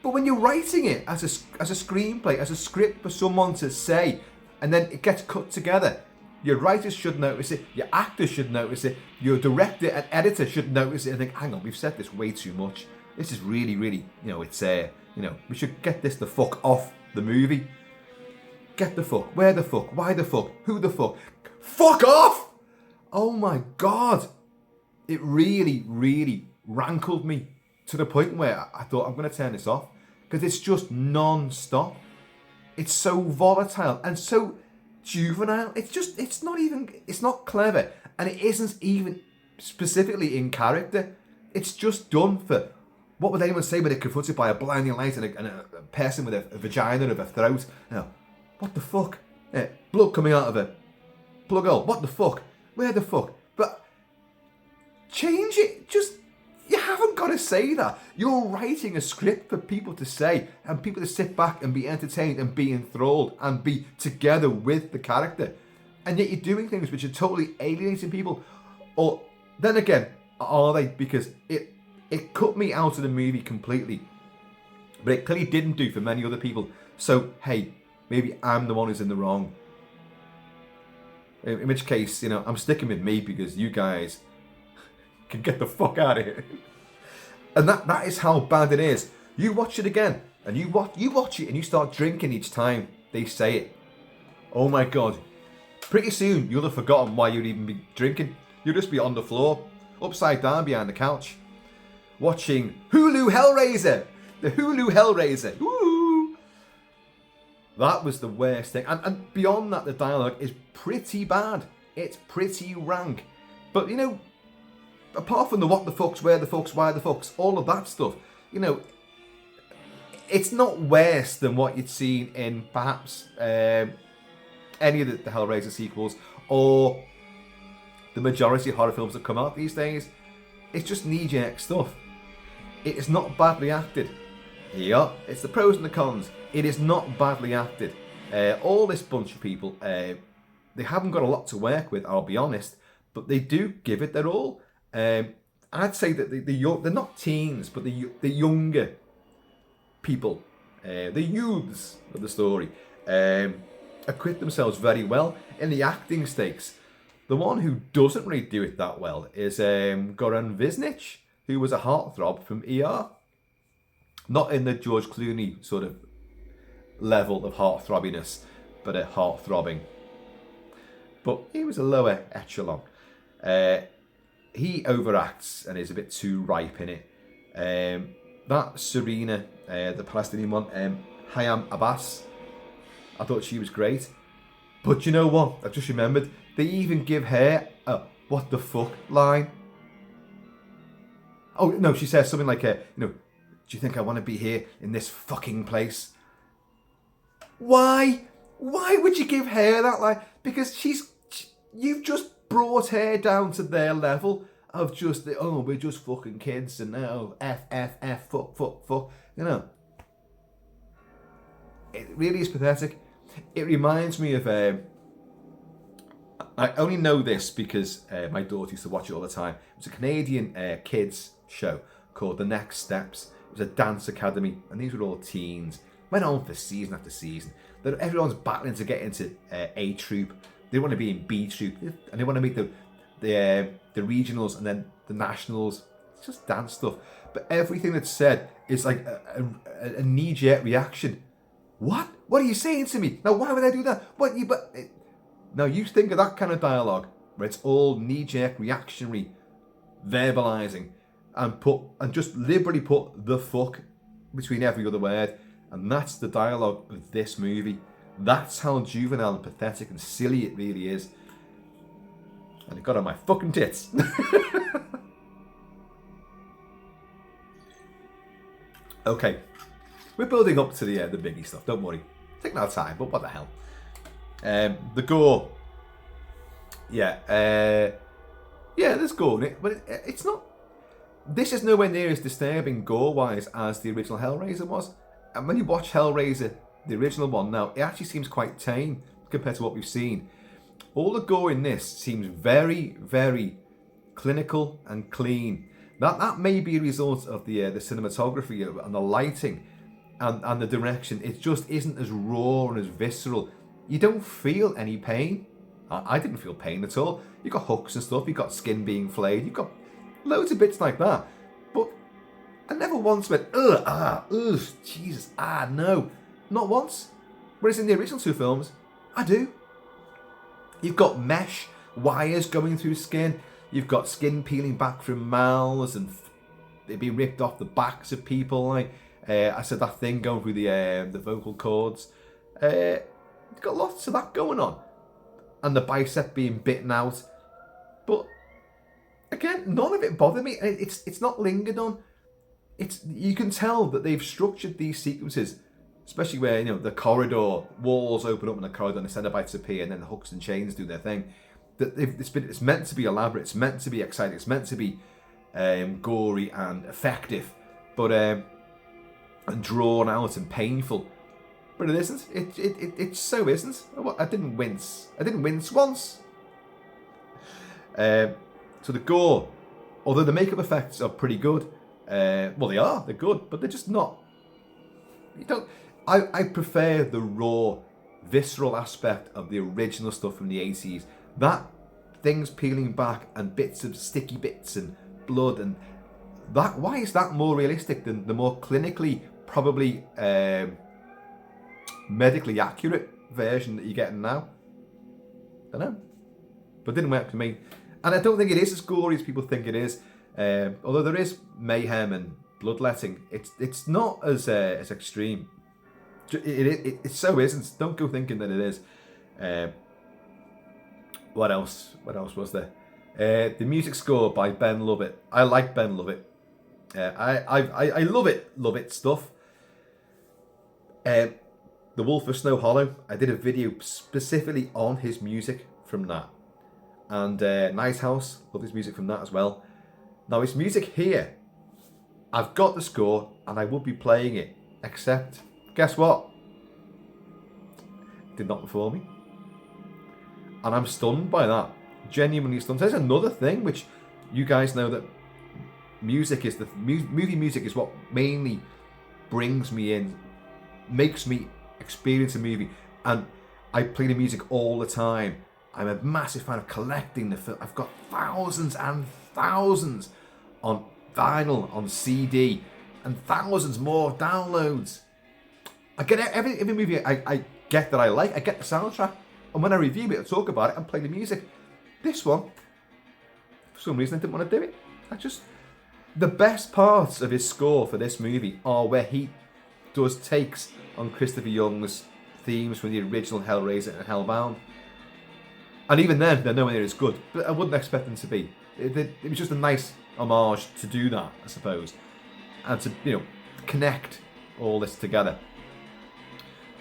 But when you're writing it as a screenplay, as a script for someone to say, and then it gets cut together, your writers should notice it, your actors should notice it, your director and editor should notice it and think, hang on, we've said this way too much. This is really, we should get this the fuck off the movie. Get the fuck, where the fuck, why the fuck, who the fuck. Fuck off! Oh my god. It really, really rankled me to the point where I thought I'm going to turn this off. Because it's just non-stop. It's so volatile and so juvenile. It's not clever. And it isn't even specifically in character. It's just done for, what would anyone say when they're confronted by a blinding light and a person with a vagina of a throat? What the fuck? Blood coming out of a plug hole. What the fuck? Where the fuck? But change it. You haven't got to say that. You're writing a script for people to say and people to sit back and be entertained and be enthralled and be together with the character. And yet you're doing things which are totally alienating people. Or then again, are they? Because it cut me out of the movie completely. But it clearly didn't do for many other people. So, hey, maybe I'm the one who's in the wrong. In which case, I'm sticking with me because you guys can get the fuck out of here. And that is how bad it is. You watch it again, and you watch it, and you start drinking each time they say it. Oh my god. Pretty soon, you'll have forgotten why you'd even be drinking. You'll just be on the floor, upside down behind the couch, watching Hulu Hellraiser. The Hulu Hellraiser. Woo! That was the worst thing. And beyond that, the dialogue is pretty bad. It's pretty rank. But, apart from the what the fucks, where the fucks, why the fucks, all of that stuff, it's not worse than what you'd seen in perhaps any of the Hellraiser sequels or the majority of horror films that come out these days. It's just knee-jerk stuff. It is not badly acted. Yeah, it's the pros and the cons. It is not badly acted. All this bunch of people, they haven't got a lot to work with, I'll be honest, but they do give it their all. I'd say that they're not teens, but the younger people, the youths of the story, acquit themselves very well in the acting stakes. The one who doesn't really do it that well is Gore who was a heartthrob from ER. Not in the George Clooney sort of level of heartthrobiness, but a heart-throbbing. But he was a lower echelon. He overacts and is a bit too ripe in it. That Serena, the Palestinian one, Hayam Abbas, I thought she was great. But you know what? I've just remembered, they even give her a what the fuck line. Oh, no, she says something like, do you think I want to be here in this fucking place? Why? Why would you give her that line? Because you've just brought her down to their level of just, we're just fucking kids and now F, fuck. It really is pathetic. It reminds me of, I only know this because my daughter used to watch it all the time. It was a Canadian kids show called The Next Steps. It was a dance academy, and these were all teens. Went on for season after season. Everyone's battling to get into A Troop. They want to be in B Troop, and they want to make the regionals and then the nationals. It's just dance stuff. But everything that's said is like a knee-jerk reaction. What? What are you saying to me? Now, why would I do that? Now, you think of that kind of dialogue where it's all knee-jerk, reactionary, verbalizing, and just liberally put the fuck between every other word, and that's the dialogue of this movie. That's how juvenile and pathetic and silly it really is. And it got on my fucking tits. Okay, we're building up to the biggie stuff. Don't worry, take our time. But what the hell? The gore. Yeah, there's gore in it, but it's not. This is nowhere near as disturbing gore-wise as the original Hellraiser was. And when you watch Hellraiser, the original one now, it actually seems quite tame compared to what we've seen. All the gore in this seems very, very clinical and clean. That may be a result of the cinematography and the lighting and the direction. It just isn't as raw and as visceral. You don't feel any pain. I didn't feel pain at all. You've got hooks and stuff. You've got skin being flayed. You've got loads of bits like that. But I never once went, Jesus, no. Not once. Whereas in the original two films, I do. You've got mesh wires going through skin. You've got skin peeling back from mouths and they've been ripped off the backs of people. Like I said, that thing going through the vocal cords. You've got lots of that going on. And the bicep being bitten out. But again, none of it bothered me. It's not lingered on. You can tell that they've structured these sequences, especially where the corridor walls open up in the corridor and the Cenobites appear, and then the hooks and chains do their thing. That it's meant to be elaborate. It's meant to be exciting. It's meant to be gory and effective, but and drawn out and painful. But it isn't. It so isn't. I didn't wince. I didn't wince once. So the gore, although the makeup effects are pretty good, well they are. They're good, but they're just not. You don't. I prefer the raw visceral aspect of the original stuff from the 80s. That things peeling back and bits of sticky bits and blood, and that, why is that more realistic than the more clinically, probably medically accurate version that you're getting now? I don't know. But it didn't work for me. And I don't think it is as gory as people think it is. Although there is mayhem and bloodletting, it's not as extreme. It so isn't. Don't go thinking that it is. What else? What else was there? The music score by Ben Lovett. I like Ben Lovett. I love it stuff. The Wolf of Snow Hollow. I did a video specifically on his music from that. And Night House, love his music from that as well. Now his music here, I've got the score and I would be playing it, except, guess what? It did not before me. And I'm stunned by that. Genuinely stunned. There's another thing which you guys know, that music is movie music is what mainly brings me in, makes me experience a movie. And I play the music all the time. I'm a massive fan of collecting the film. I've got thousands and thousands on vinyl, on CD, and thousands more downloads. I get every movie I get that I like. I get the soundtrack, and when I review it, I talk about it and play the music. This one, for some reason, I didn't want to do it. The best parts of his score for this movie are where he does takes on Christopher Young's themes from the original Hellraiser and Hellbound. And even then, they're nowhere near as good. But I wouldn't expect them to be. It was just a nice homage to do that, I suppose. And to, connect all this together.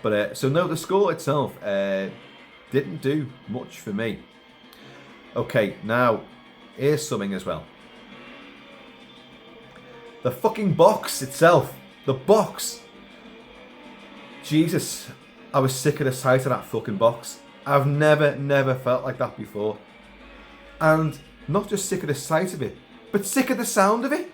But, so no, the score itself didn't do much for me. Okay, now, here's something as well. The fucking box itself. The box. Jesus, I was sick of the sight of that fucking box. I've never felt like that before. And not just sick of the sight of it, but sick of the sound of it.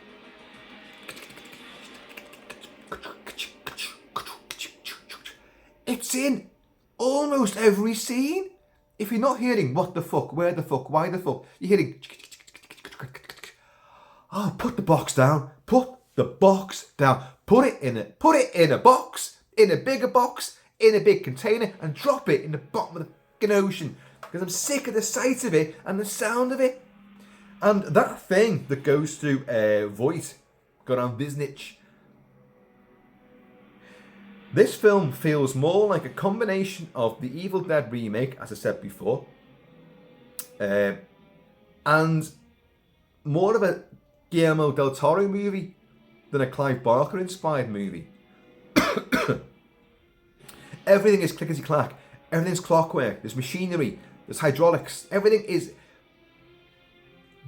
It's in almost every scene. If you're not hearing what the fuck, where the fuck, why the fuck, you're hearing, oh, put the box down. Put the box down. Put it in a box, in a bigger box, in a big container, and drop it in the bottom of the fucking ocean. Because I'm sick of the sight of it and the sound of it. And that thing that goes through Voight, Goran Biznich. This film feels more like a combination of the Evil Dead remake, as I said before, and more of a Guillermo del Toro movie than a Clive Barker inspired movie. Everything is clickety-clack. Everything's clockwork. There's machinery. There's hydraulics. Everything is...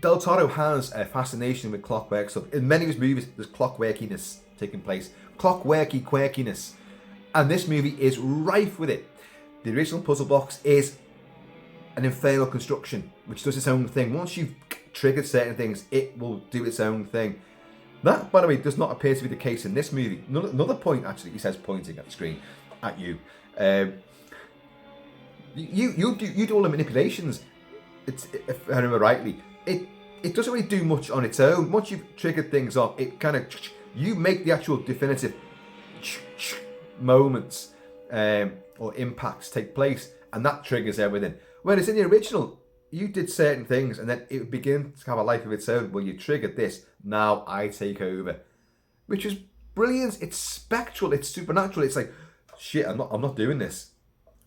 Del Toro has a fascination with clockwork stuff. In many of his movies, there's clockworkiness taking place. Clockworky quirkiness. And this movie is rife with it. The original puzzle box is an infernal construction, which does its own thing. Once you've triggered certain things, it will do its own thing. That, by the way, does not appear to be the case in this movie. Another point, actually, he says, pointing at the screen, at you. You do all the manipulations. If I remember rightly, it doesn't really do much on its own. Once you've triggered things off, it kind of, you make the actual definitive moments or impacts take place, and that triggers everything. Whereas in the original, you did certain things, and then it would begin to have a life of its own. Well, you triggered this, now I take over, which is brilliant. It's spectral. It's supernatural. It's like, shit, I'm not doing this.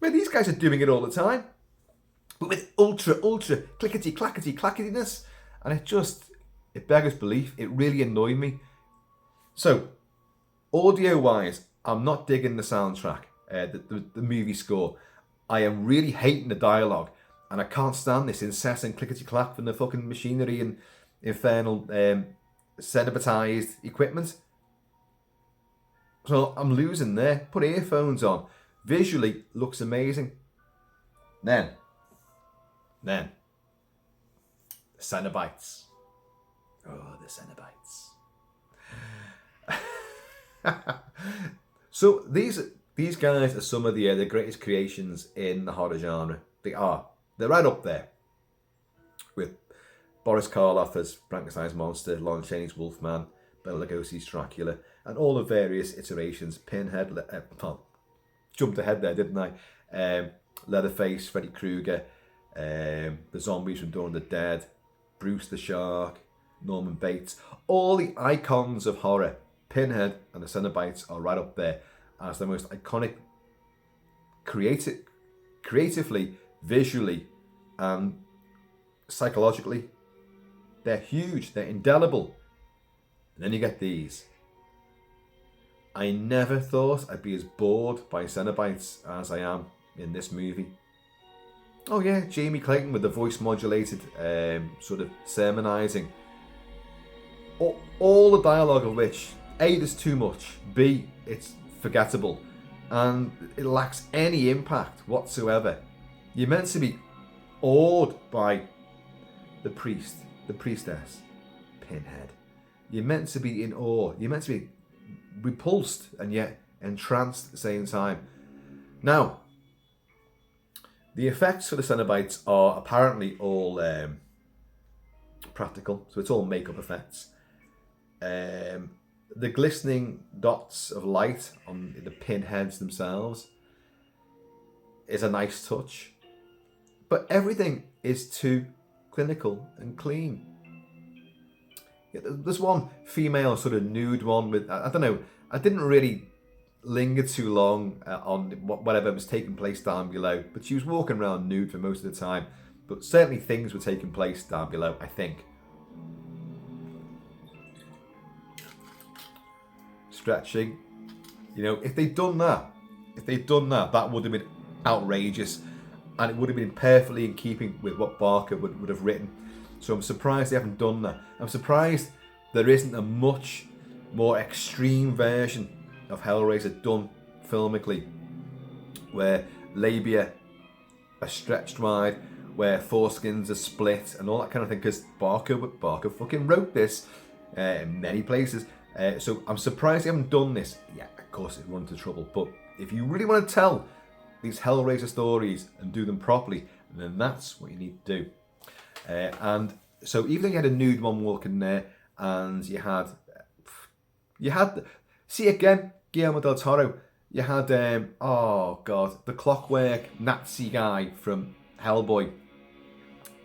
Well, these guys are doing it all the time, but with ultra clickety clacketiness, and it beggars belief. It really annoyed me. So, audio wise, I'm not digging the soundtrack, the movie score. I am really hating the dialogue, and I can't stand this incessant clickety clack from the fucking machinery and infernal Cenobitized equipment. So I'm losing there. Put earphones on. Visually looks amazing. Then the Cenobites. Oh, the Cenobites. So these These guys are some of the greatest creations in the horror genre. They are. They're right up there with Boris Karloff as Frankenstein's monster, Lon Chaney's Wolfman, Bela Lugosi's Dracula, and all the various iterations. Pinhead, jumped ahead there, didn't I? Leatherface, Freddy Krueger, the zombies from Dawn of the Dead, Bruce the Shark, Norman Bates. All the icons of horror, Pinhead and the Cenobites are right up there as the most iconic, creatively, visually, and psychologically. They're huge, they're indelible. And then you get these. I never thought I'd be as bored by Cenobites as I am in this movie. Oh yeah, Jamie Clayton with the voice modulated sort of sermonising. All the dialogue of which, A, there's too much, B, it's forgettable, and it lacks any impact whatsoever. You're meant to be awed by the priest, the priestess, Pinhead. You're meant to be in awe. You're meant to be repulsed and yet entranced at the same time. Now, the effects for the Cenobites are apparently all practical, so it's all makeup effects. The glistening dots of light on the pinheads themselves is a nice touch, but everything is too clinical and clean. There's one female sort of nude one with, I don't know, I didn't really linger too long on whatever was taking place down below, but she was walking around nude for most of the time, but certainly things were taking place down below, I think. Stretching, you know, if they'd done that, that would have been outrageous, and it would have been perfectly in keeping with what Barker would have written. So I'm surprised they haven't done that. I'm surprised there isn't a much more extreme version of Hellraiser done filmically, where labia are stretched wide, where foreskins are split, and all that kind of thing. Because Barker fucking wrote this in many places. So I'm surprised they haven't done this. Yeah, of course it runs into trouble. But if you really want to tell these Hellraiser stories and do them properly, then that's what you need to do. And so even though you had a nude one walking there, and you had see again Guillermo del Toro, you had the clockwork Nazi guy from Hellboy,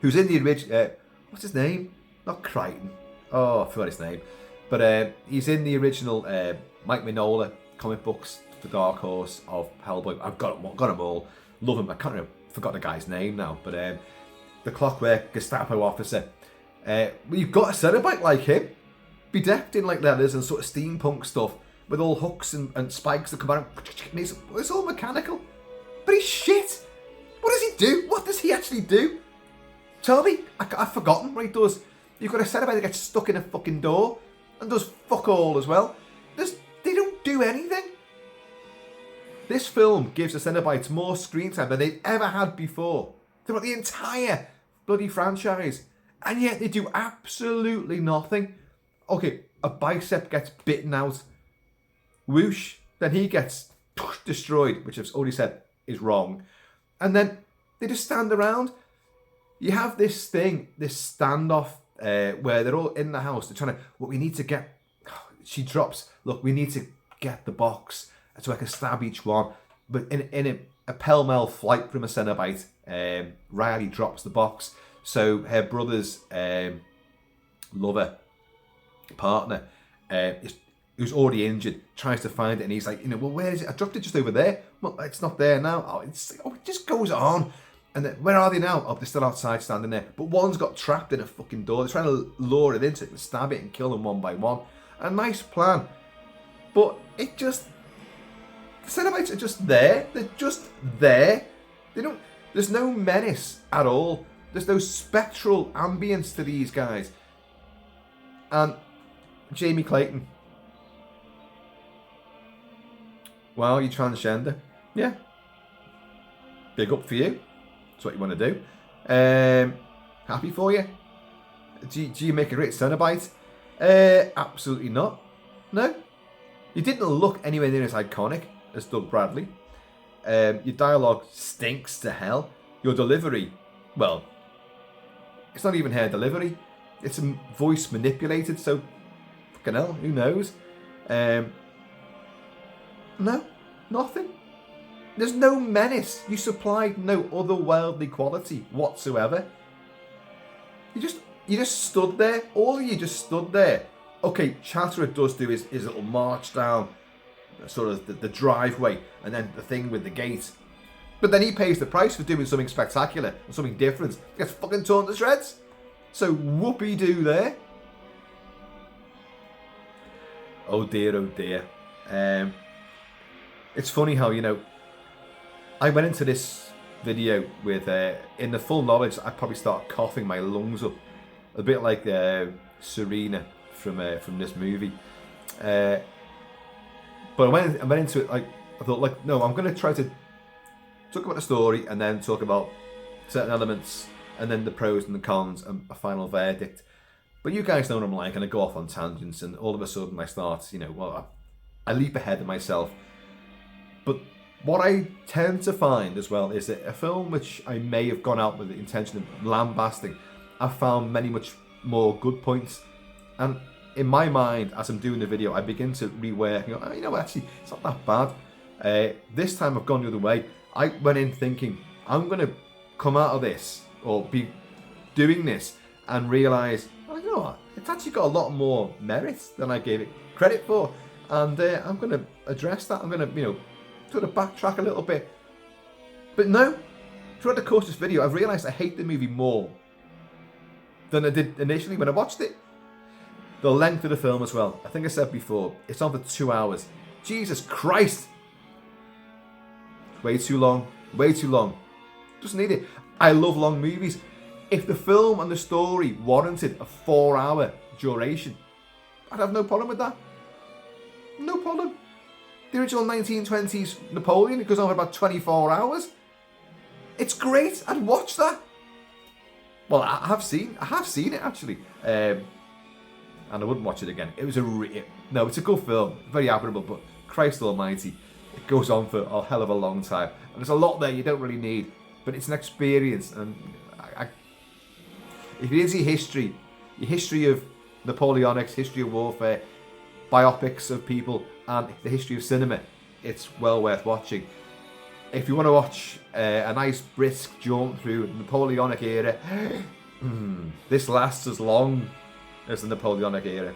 who's in the original. What's his name? Not Crichton. Oh, I forgot his name. But he's in the original Mike Mignola comic books for Dark Horse of Hellboy. I've got them all. Love him. I can't remember. Forgot the guy's name now. But the clockwork Gestapo officer. You've got a Cenobite like him, bedecked in like leathers and sort of steampunk stuff, with all hooks and spikes that come out. And it's all mechanical. But he's shit. What does he do? What does he actually do? Tell me. I've forgotten what he does. You've got a Cenobite that gets stuck in a fucking door and does fuck all as well. They don't do anything. This film gives the Cenobites more screen time than they've ever had before throughout the entire bloody franchise. And yet they do absolutely nothing. Okay, a bicep gets bitten out. Whoosh. Then he gets destroyed, which I've already said is wrong. And then they just stand around. You have this thing, this standoff, where they're all in the house. They're trying to, we need to get, she drops, look, we need to get the box so I can stab each one. But in a pell-mell flight from a Cenobite, Riley drops the box. So her brother's lover, partner, who's already injured, tries to find it, and he's like, well, where is it? I dropped it just over there. Well, it's not there now. It just goes on. And then, where are they now? Oh, they're still outside standing there. But one's got trapped in a fucking door. They're trying to lure it into it and stab it and kill them one by one. A nice plan. But the Cenobites are just there. They're just there. There's no menace at all. There's no spectral ambience to these guys. And Jamie Clayton. Well, you're transgender. Yeah. Big up for you. That's what you want to do. Happy for you. Do you make a great Cenobite? Absolutely not. No. You didn't look anywhere near as iconic as Doug Bradley. Your dialogue stinks to hell. Your delivery, well, it's not even hair delivery. It's voice manipulated, so fucking hell, who knows? No, nothing. There's no menace. You supplied no otherworldly quality whatsoever. You just stood there. All of you just stood there. Okay, Chatterer does do his little march down sort of the driveway and then the thing with the gate. But then he pays the price for doing something spectacular and something different. He gets fucking torn to shreds. So whoopee-doo there. Oh dear, oh dear. It's funny how, you know, I went into this video with, in the full knowledge, I'd probably start coughing my lungs up. A bit like Serena from this movie. But I went into it, like, I thought, like, no, I'm going to try to talk about the story and then talk about certain elements and then the pros and the cons and a final verdict. But you guys know what I'm like, and I go off on tangents, and all of a sudden I start, you know, well, I leap ahead of myself. But what I tend to find as well is that a film which I may have gone out with the intention of lambasting, I've found many much more good points. And in my mind, as I'm doing the video, I begin to rework and go, oh, you know, actually, it's not that bad. This time I've gone the other way. I went in thinking, I'm going to come out of this or be doing this and realise, oh, you know what, it's actually got a lot more merit than I gave it credit for. And I'm going to address that. I'm going to, you know, sort of backtrack a little bit. But no, throughout the course of this video, I've realised I hate the movie more than I did initially when I watched it. The length of the film as well. I think I said before, it's on for 2 hours. Jesus Christ! Way too long. Way too long. Doesn't need it. I love long movies. If the film and the story warranted a 4-hour duration, I'd have no problem with that. No problem. The original 1920s Napoleon, it goes on for about 24 hours. It's great. I'd watch that. Well, I have seen it actually. And I wouldn't watch it again. It was no, it's a good film, very admirable, but Christ Almighty, it goes on for a hell of a long time, and there's a lot there you don't really need, but it's an experience. And if it is your history of Napoleonics, history of warfare, biopics of people, and the history of cinema, it's well worth watching. If you want to watch a nice brisk jaunt through the Napoleonic era, this lasts as long as the Napoleonic era.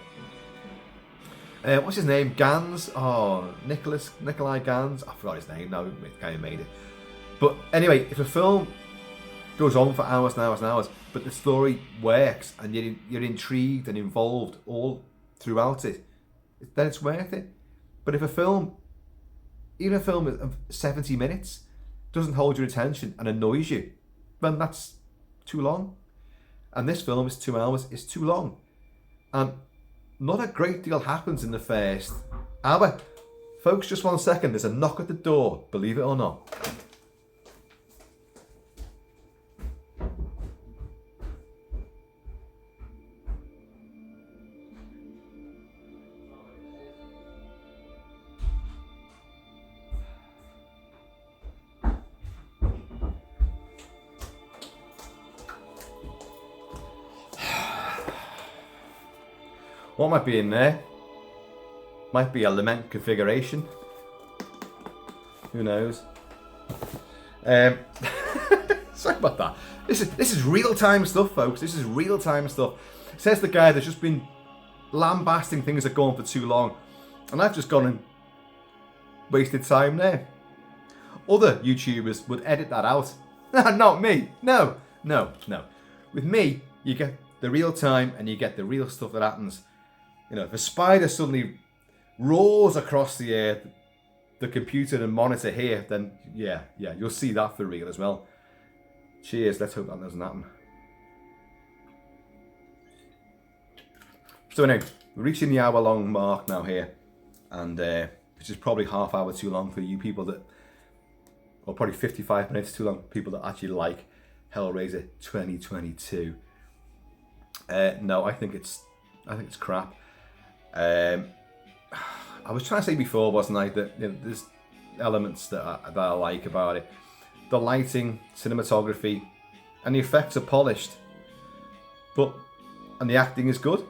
What's his name? Gans? Oh, Nikolai Gans? I forgot his name now, it kind of made it. But anyway, if a film goes on for hours and hours and hours, but the story works and you're intrigued and involved all throughout it, then it's worth it. But if a film, even a film of 70 minutes, doesn't hold your attention and annoys you, then that's too long. And this film is 2 hours, it's too long. And not a great deal happens in the first hour. Folks, just 1 second, there's a knock at the door, believe it or not. What might be in there? Might be a lament configuration. Who knows? Sorry about that. This is real-time stuff, folks. This is real-time stuff. Says the guy that's just been lambasting things that go on for too long. And I've just gone and wasted time there. Other YouTubers would edit that out. Not me. No. With me, you get the real time and you get the real stuff that happens. You know, if a spider suddenly roars across the computer and monitor here, then yeah, you'll see that for real as well. Cheers, let's hope that doesn't happen. So anyway, we're reaching the hour-long mark now here, and which is probably half hour too long for you people that, or probably 55 minutes too long for people that actually like Hellraiser 2022. No, I think it's crap. I was trying to say before, wasn't I, that, you know, elements that I like about it. The lighting, cinematography, and the effects are polished, and the acting is good.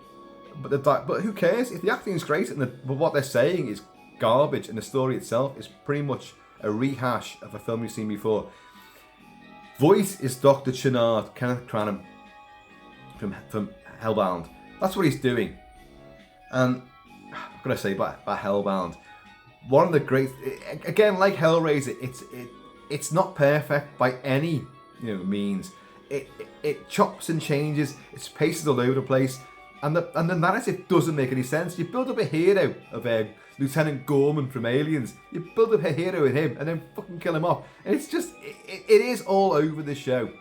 But who cares if the acting is great but what they're saying is garbage, and the story itself is pretty much a rehash of a film you've seen before. Voice is Dr. Chennard, Kenneth Branagh from Hellbound. That's what he's doing. And I've got to say about Hellbound, one of the great, again, like Hellraiser, it's not perfect by any means. It chops and changes, its pace is all over the place, and the narrative doesn't make any sense. You build up a hero of Lieutenant Gorman from Aliens. You build up a hero in him and then fucking kill him off. And it's just, it is all over the show.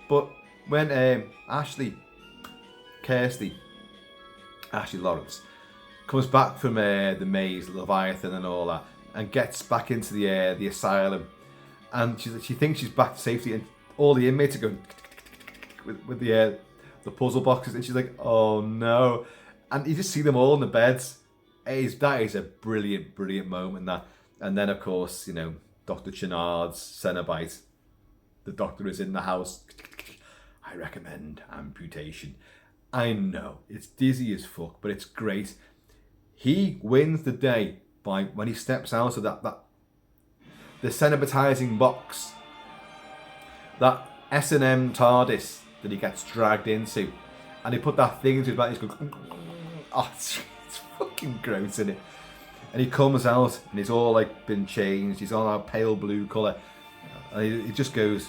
But when Ashley Lawrence comes back from the maze, Leviathan and all that, and gets back into the asylum, and she thinks she's back to safety, and all the inmates are going with the puzzle boxes, and she's like, oh no. And you just see them all in the beds. That is a brilliant moment, that. And then, of course, Dr. Chennard's Cenobite. The doctor is in the house. I recommend amputation. I know, it's dizzy as fuck, but it's great. He wins the day by when he steps out of the Cenobitizing box. That S&M TARDIS that he gets dragged into. And he put that thing into his back, he's going, oh, it's fucking gross, isn't it? And he comes out and he's all like been changed. He's on a pale blue colour. And he just goes,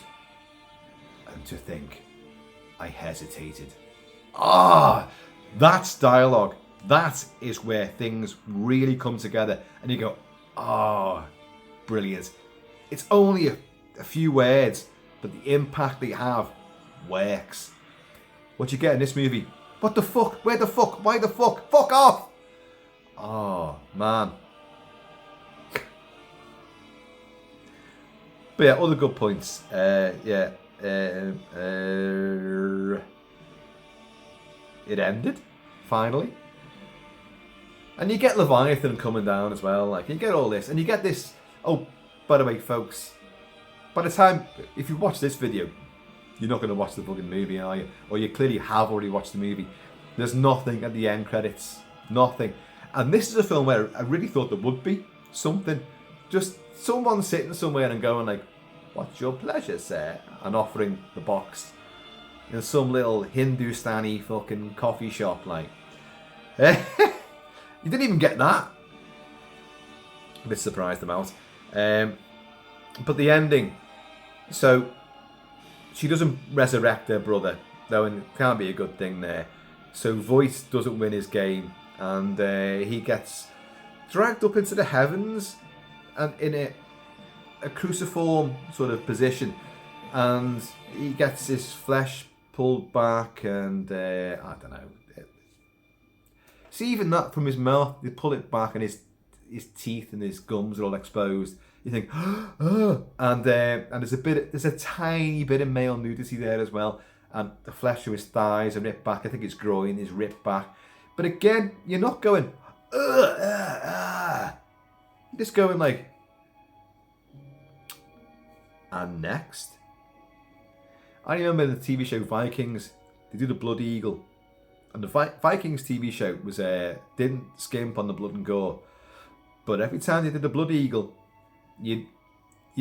and to think, I hesitated. That's dialogue. That is where things really come together. And you go, brilliant. It's only a few words, but the impact they have works. What you get in this movie? What the fuck? Where the fuck? Why the fuck? Fuck off! Oh, man. But yeah, other good points. It ended, finally. And you get Leviathan coming down as well. Like, you get all this. And you get this... Oh, by the way, folks. By the time... If you watch this video, you're not going to watch the fucking movie, are you? Or you clearly have already watched the movie. There's nothing at the end credits. Nothing. And this is a film where I really thought there would be something. Just someone sitting somewhere and going like, what's your pleasure, sir? And offering the box in some little Hindustani fucking coffee shop, like. You didn't even get that. A bit surprised about. But the ending. So, she doesn't resurrect her brother, though, and it can't be a good thing there. So Voight doesn't win his game, and he gets dragged up into the heavens and in a cruciform sort of position, and he gets his flesh pulled back, and I don't know. See, even that from his mouth, they pull it back, and his teeth and his gums are all exposed. You think, and there's a tiny bit of male nudity there as well, and the flesh of his thighs are ripped back. I think his groin is ripped back, but again, you're not going, you're just going like, and next. I remember the TV show Vikings, they do the Blood Eagle, and the Vikings TV show was didn't skimp on the blood and gore, but every time they did the Blood Eagle, you'd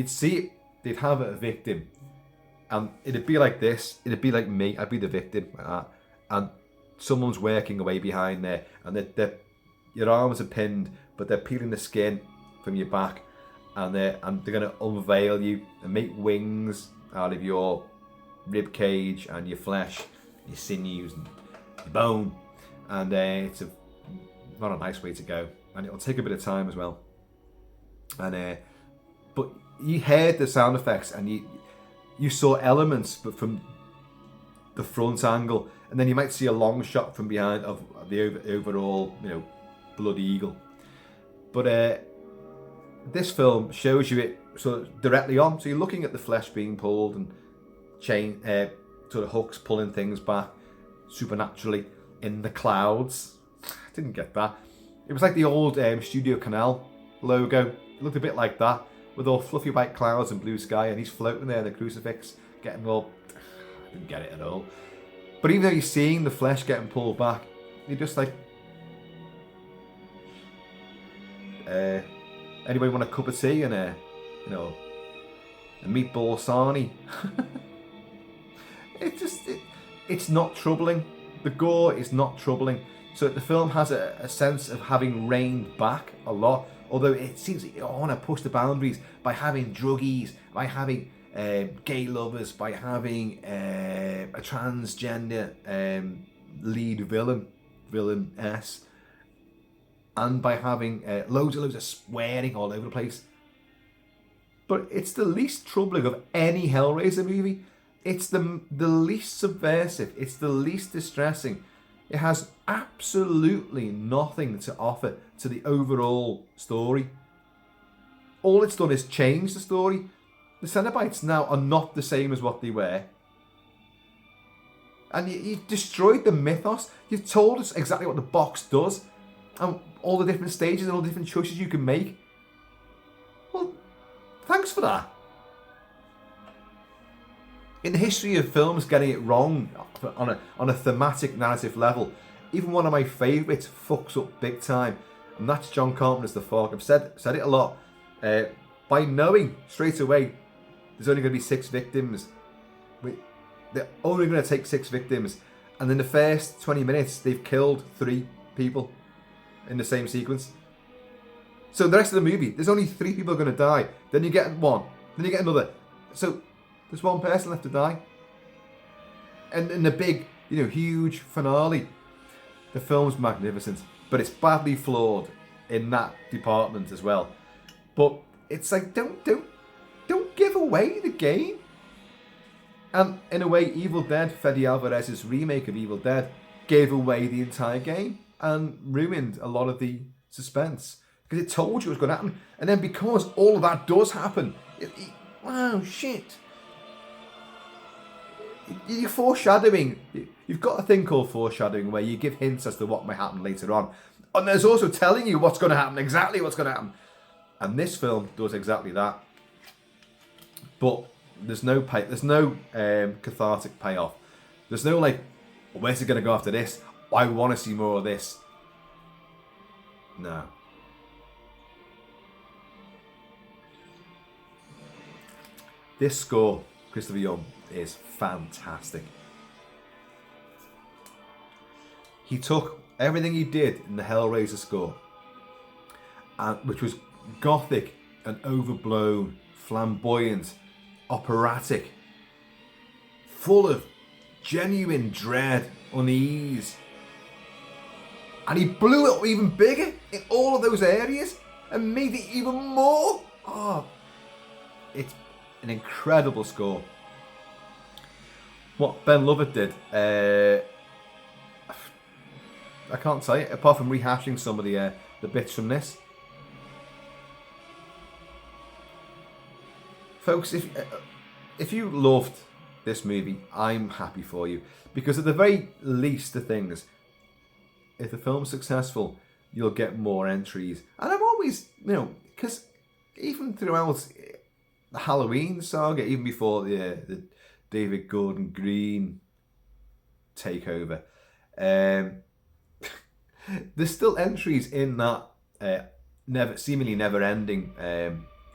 see it, they'd have a victim, and it'd be like this, it'd be like me, I'd be the victim, like that, and someone's working away behind there, and your arms are pinned, but they're peeling the skin from your back, and they're going to unveil you and make wings out of your rib cage and your flesh, your sinews and your bone, and it's not a nice way to go, and it'll take a bit of time as well, and but you heard the sound effects, and you saw elements, but from the front angle, and then you might see a long shot from behind of the overall, Blood Eagle. But this film shows you it sort of directly on, so you're looking at the flesh being pulled and sort of hooks pulling things back supernaturally in the clouds. I didn't get that. It was like the old Studio Canal logo. It looked a bit like that, with all fluffy white clouds and blue sky, and he's floating there in the crucifix, getting all... I didn't get it at all. But even though you're seeing the flesh getting pulled back, you're just like... anybody want a cup of tea and a meatball sarnie? It's not troubling. The gore is not troubling. So the film has a sense of having reined back a lot, although it seems that you want to push the boundaries by having druggies, by having gay lovers, by having a transgender lead villainess, and by having loads of swearing all over the place. But it's the least troubling of any Hellraiser movie. It's the least subversive. It's the least distressing. It has absolutely nothing to offer to the overall story. All it's done is change the story. The Cenobites now are not the same as what they were. And you've destroyed the mythos. You've told us exactly what the box does, and all the different stages and all the different choices you can make. Well, thanks for that. In the history of films getting it wrong on a thematic narrative level, even one of my favourites fucks up big time, and that's John Carpenter's The Fog. I've said it a lot. By knowing straight away there's only going to be 6 victims, they're only going to take 6 victims, and in the first 20 minutes they've killed 3 people in the same sequence. So the rest of the movie, there's only 3 people going to die. Then you get one, then you get another. So there's 1 person left to die. And in the big, huge finale, the film's magnificent, but it's badly flawed in that department as well. But it's like, don't give away the game. And in a way, Evil Dead, Fede Alvarez's remake of Evil Dead, gave away the entire game and ruined a lot of the suspense, because it told you it was going to happen. And then because all of that does happen, wow, shit. You're foreshadowing. You've got a thing called foreshadowing, where you give hints as to what might happen later on. And there's also telling you what's going to happen, exactly what's going to happen. And this film does exactly that. But there's no cathartic payoff. There's no where's it going to go after this? I want to see more of this. No. This score, Christopher Young, is fantastic. He took everything he did in the Hellraiser score, which was gothic and overblown, flamboyant, operatic, full of genuine dread, unease, and he blew it up even bigger in all of those areas and made it even more. Oh, it's an incredible score. What Ben Lovett did, I can't say it, apart from rehashing some of the bits from this. Folks, if you loved this movie, I'm happy for you, because at the very least the things, if the film's successful, you'll get more entries. And I've always, because even throughout the Halloween saga, even before the David Gordon Green takeover, there's still entries in that seemingly never-ending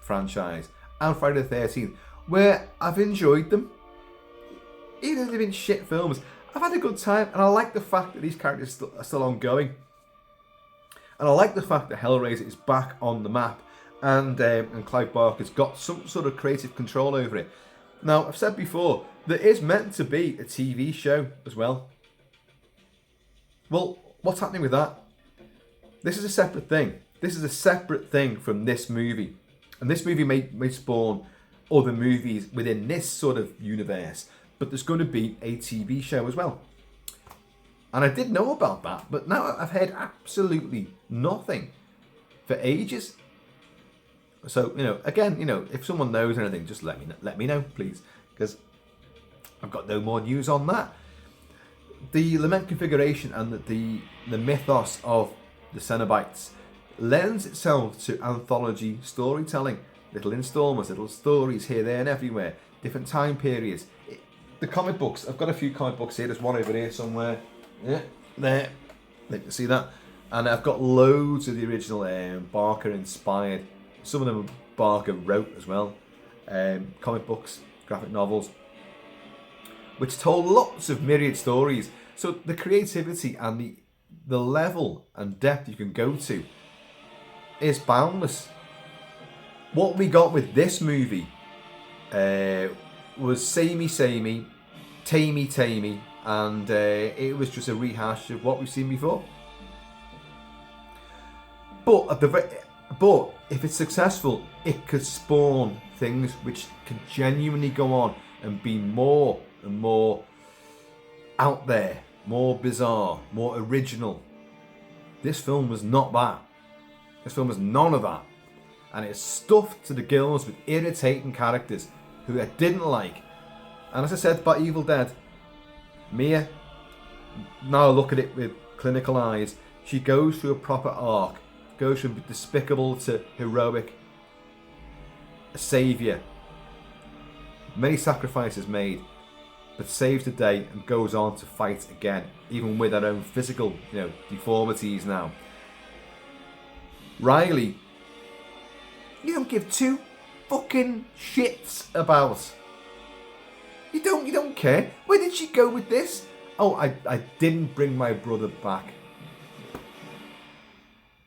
franchise and Friday the 13th where I've enjoyed them. Even if they've been shit films, I've had a good time, and I like the fact that these characters are still ongoing. And I like the fact that Hellraiser is back on the map, and Clive Barker's got some sort of creative control over it. Now, I've said before, there is meant to be a TV show as well. Well, what's happening with that? This is a separate thing. This is a separate thing from this movie. And this movie may spawn other movies within this sort of universe. But there's going to be a TV show as well. And I did know about that, but now I've heard absolutely nothing for ages. So, again, if someone knows anything, just let me know, please, because I've got no more news on that. The lament configuration and the mythos of the Cenobites lends itself to anthology storytelling. Little installments, little stories here, there and everywhere. Different time periods. The comic books, I've got a few comic books here. There's one over here somewhere. Yeah, there. You can see that. And I've got loads of the original Barker inspired. Some of them Barker wrote as well. Comic books, graphic novels, which told lots of myriad stories. So the creativity and the level and depth you can go to is boundless. What we got with this movie was samey, tamey, and it was just a rehash of what we've seen before. But if it's successful, it could spawn things which can genuinely go on and be more and more out there, more bizarre, more original. This film was not that. This film was none of that. And it's stuffed to the gills with irritating characters who I didn't like. And as I said about Evil Dead, Mia, now I look at it with clinical eyes, she goes through a proper arc, goes from despicable to heroic, a saviour. Many sacrifices made, but saves the day and goes on to fight again, even with her own physical, deformities now. Riley, you don't give two fucking shits about. You don't care. Where did she go with this? Oh, I didn't bring my brother back.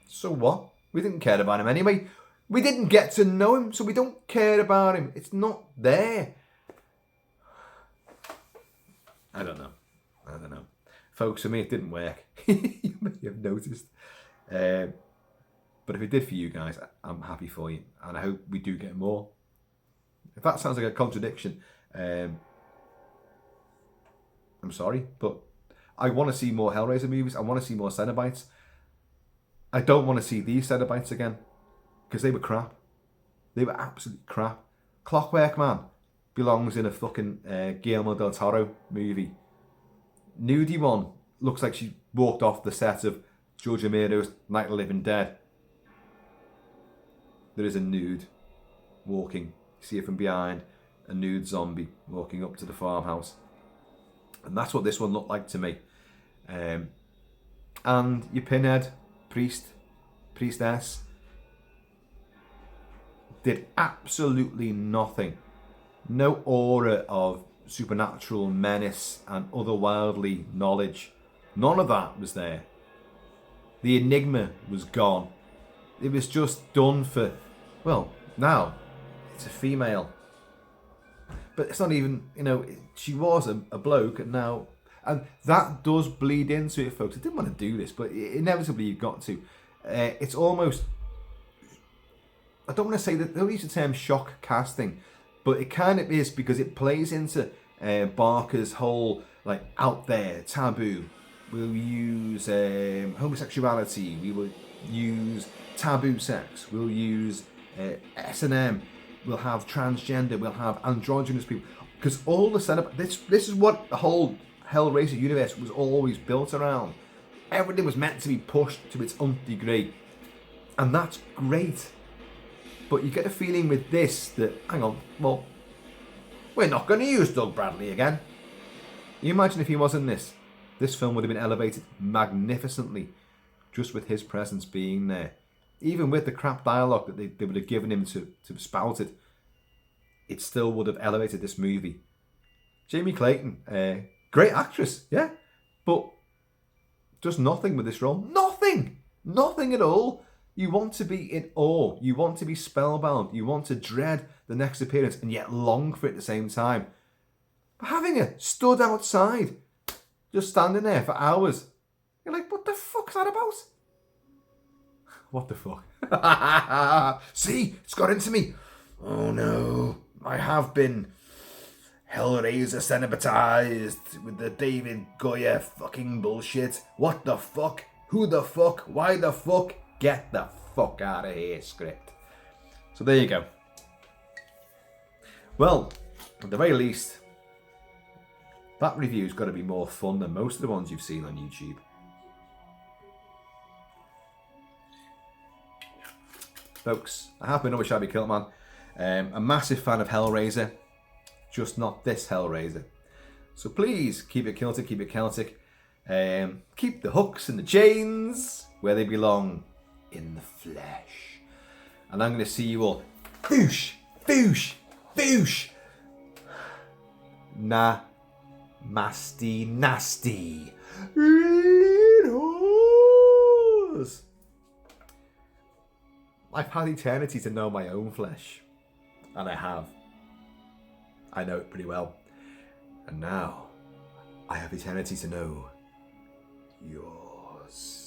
So what? We didn't care about him anyway. We didn't get to know him, so we don't care about him. It's not there. I don't know. Folks, for me it didn't work. You may have noticed. But if it did for you guys, I'm happy for you. And I hope we do get more. If that sounds like a contradiction, I'm sorry. But I want to see more Hellraiser movies. I want to see more Cenobites. I don't want to see these Cenobites again. Because they were crap. They were absolute crap. Clockwork Man belongs in a fucking Guillermo del Toro movie. Nudie one looks like she walked off the set of George Romero's Night of the Living Dead. There is a nude walking. You see it from behind. A nude zombie walking up to the farmhouse. And that's what this one looked like to me. And your pinhead, priestess, did absolutely nothing. No aura of supernatural menace and otherworldly knowledge. None of that was there. The enigma was gone. It was just done for, well, now it's a female. But it's not even, she was a bloke and now, and that does bleed into it, folks. I didn't want to do this, but inevitably you've got to. It's almost, I don't want to say that, they'll use the term shock casting, but it kind of is because it plays into Barker's whole, out there, taboo. We'll use homosexuality, we will use taboo sex, we'll use S&M, we'll have transgender, we'll have androgynous people. Because all the setup, this is what the whole Hellraiser universe was always built around. Everything was meant to be pushed to its nth degree. And that's great. But you get a feeling with this that, hang on, well, we're not going to use Doug Bradley again. You imagine if he was in this film would have been elevated magnificently just with his presence being there. Even with the crap dialogue that they would have given him to spout it still would have elevated this movie. Jamie Clayton, great actress, yeah, but just nothing with this role. Nothing at all. You want to be in awe. You want to be spellbound. You want to dread the next appearance and yet long for it at the same time. But having her stood outside, just standing there for hours, you're like, what the fuck's that about? What the fuck? See, it's got into me. Oh no, I have been Hellraiser Cenobitized with the David Goyer fucking bullshit. What the fuck? Who the fuck? Why the fuck? Get the fuck out of here, script. So there you go. Well, at the very least, that review's got to be more fun than most of the ones you've seen on YouTube. folks. I have been always Shabby Kilt-Man. A massive fan of Hellraiser, just not this Hellraiser. So please keep it Celtic, keep it Celtic. Keep the hooks and the chains where they belong, in the flesh. And I'm going to see you all. Boosh, boosh, boosh. Masty nasty. Little. I've had eternity to know my own flesh. And I have. I know it pretty well. And now, I have eternity to know yours.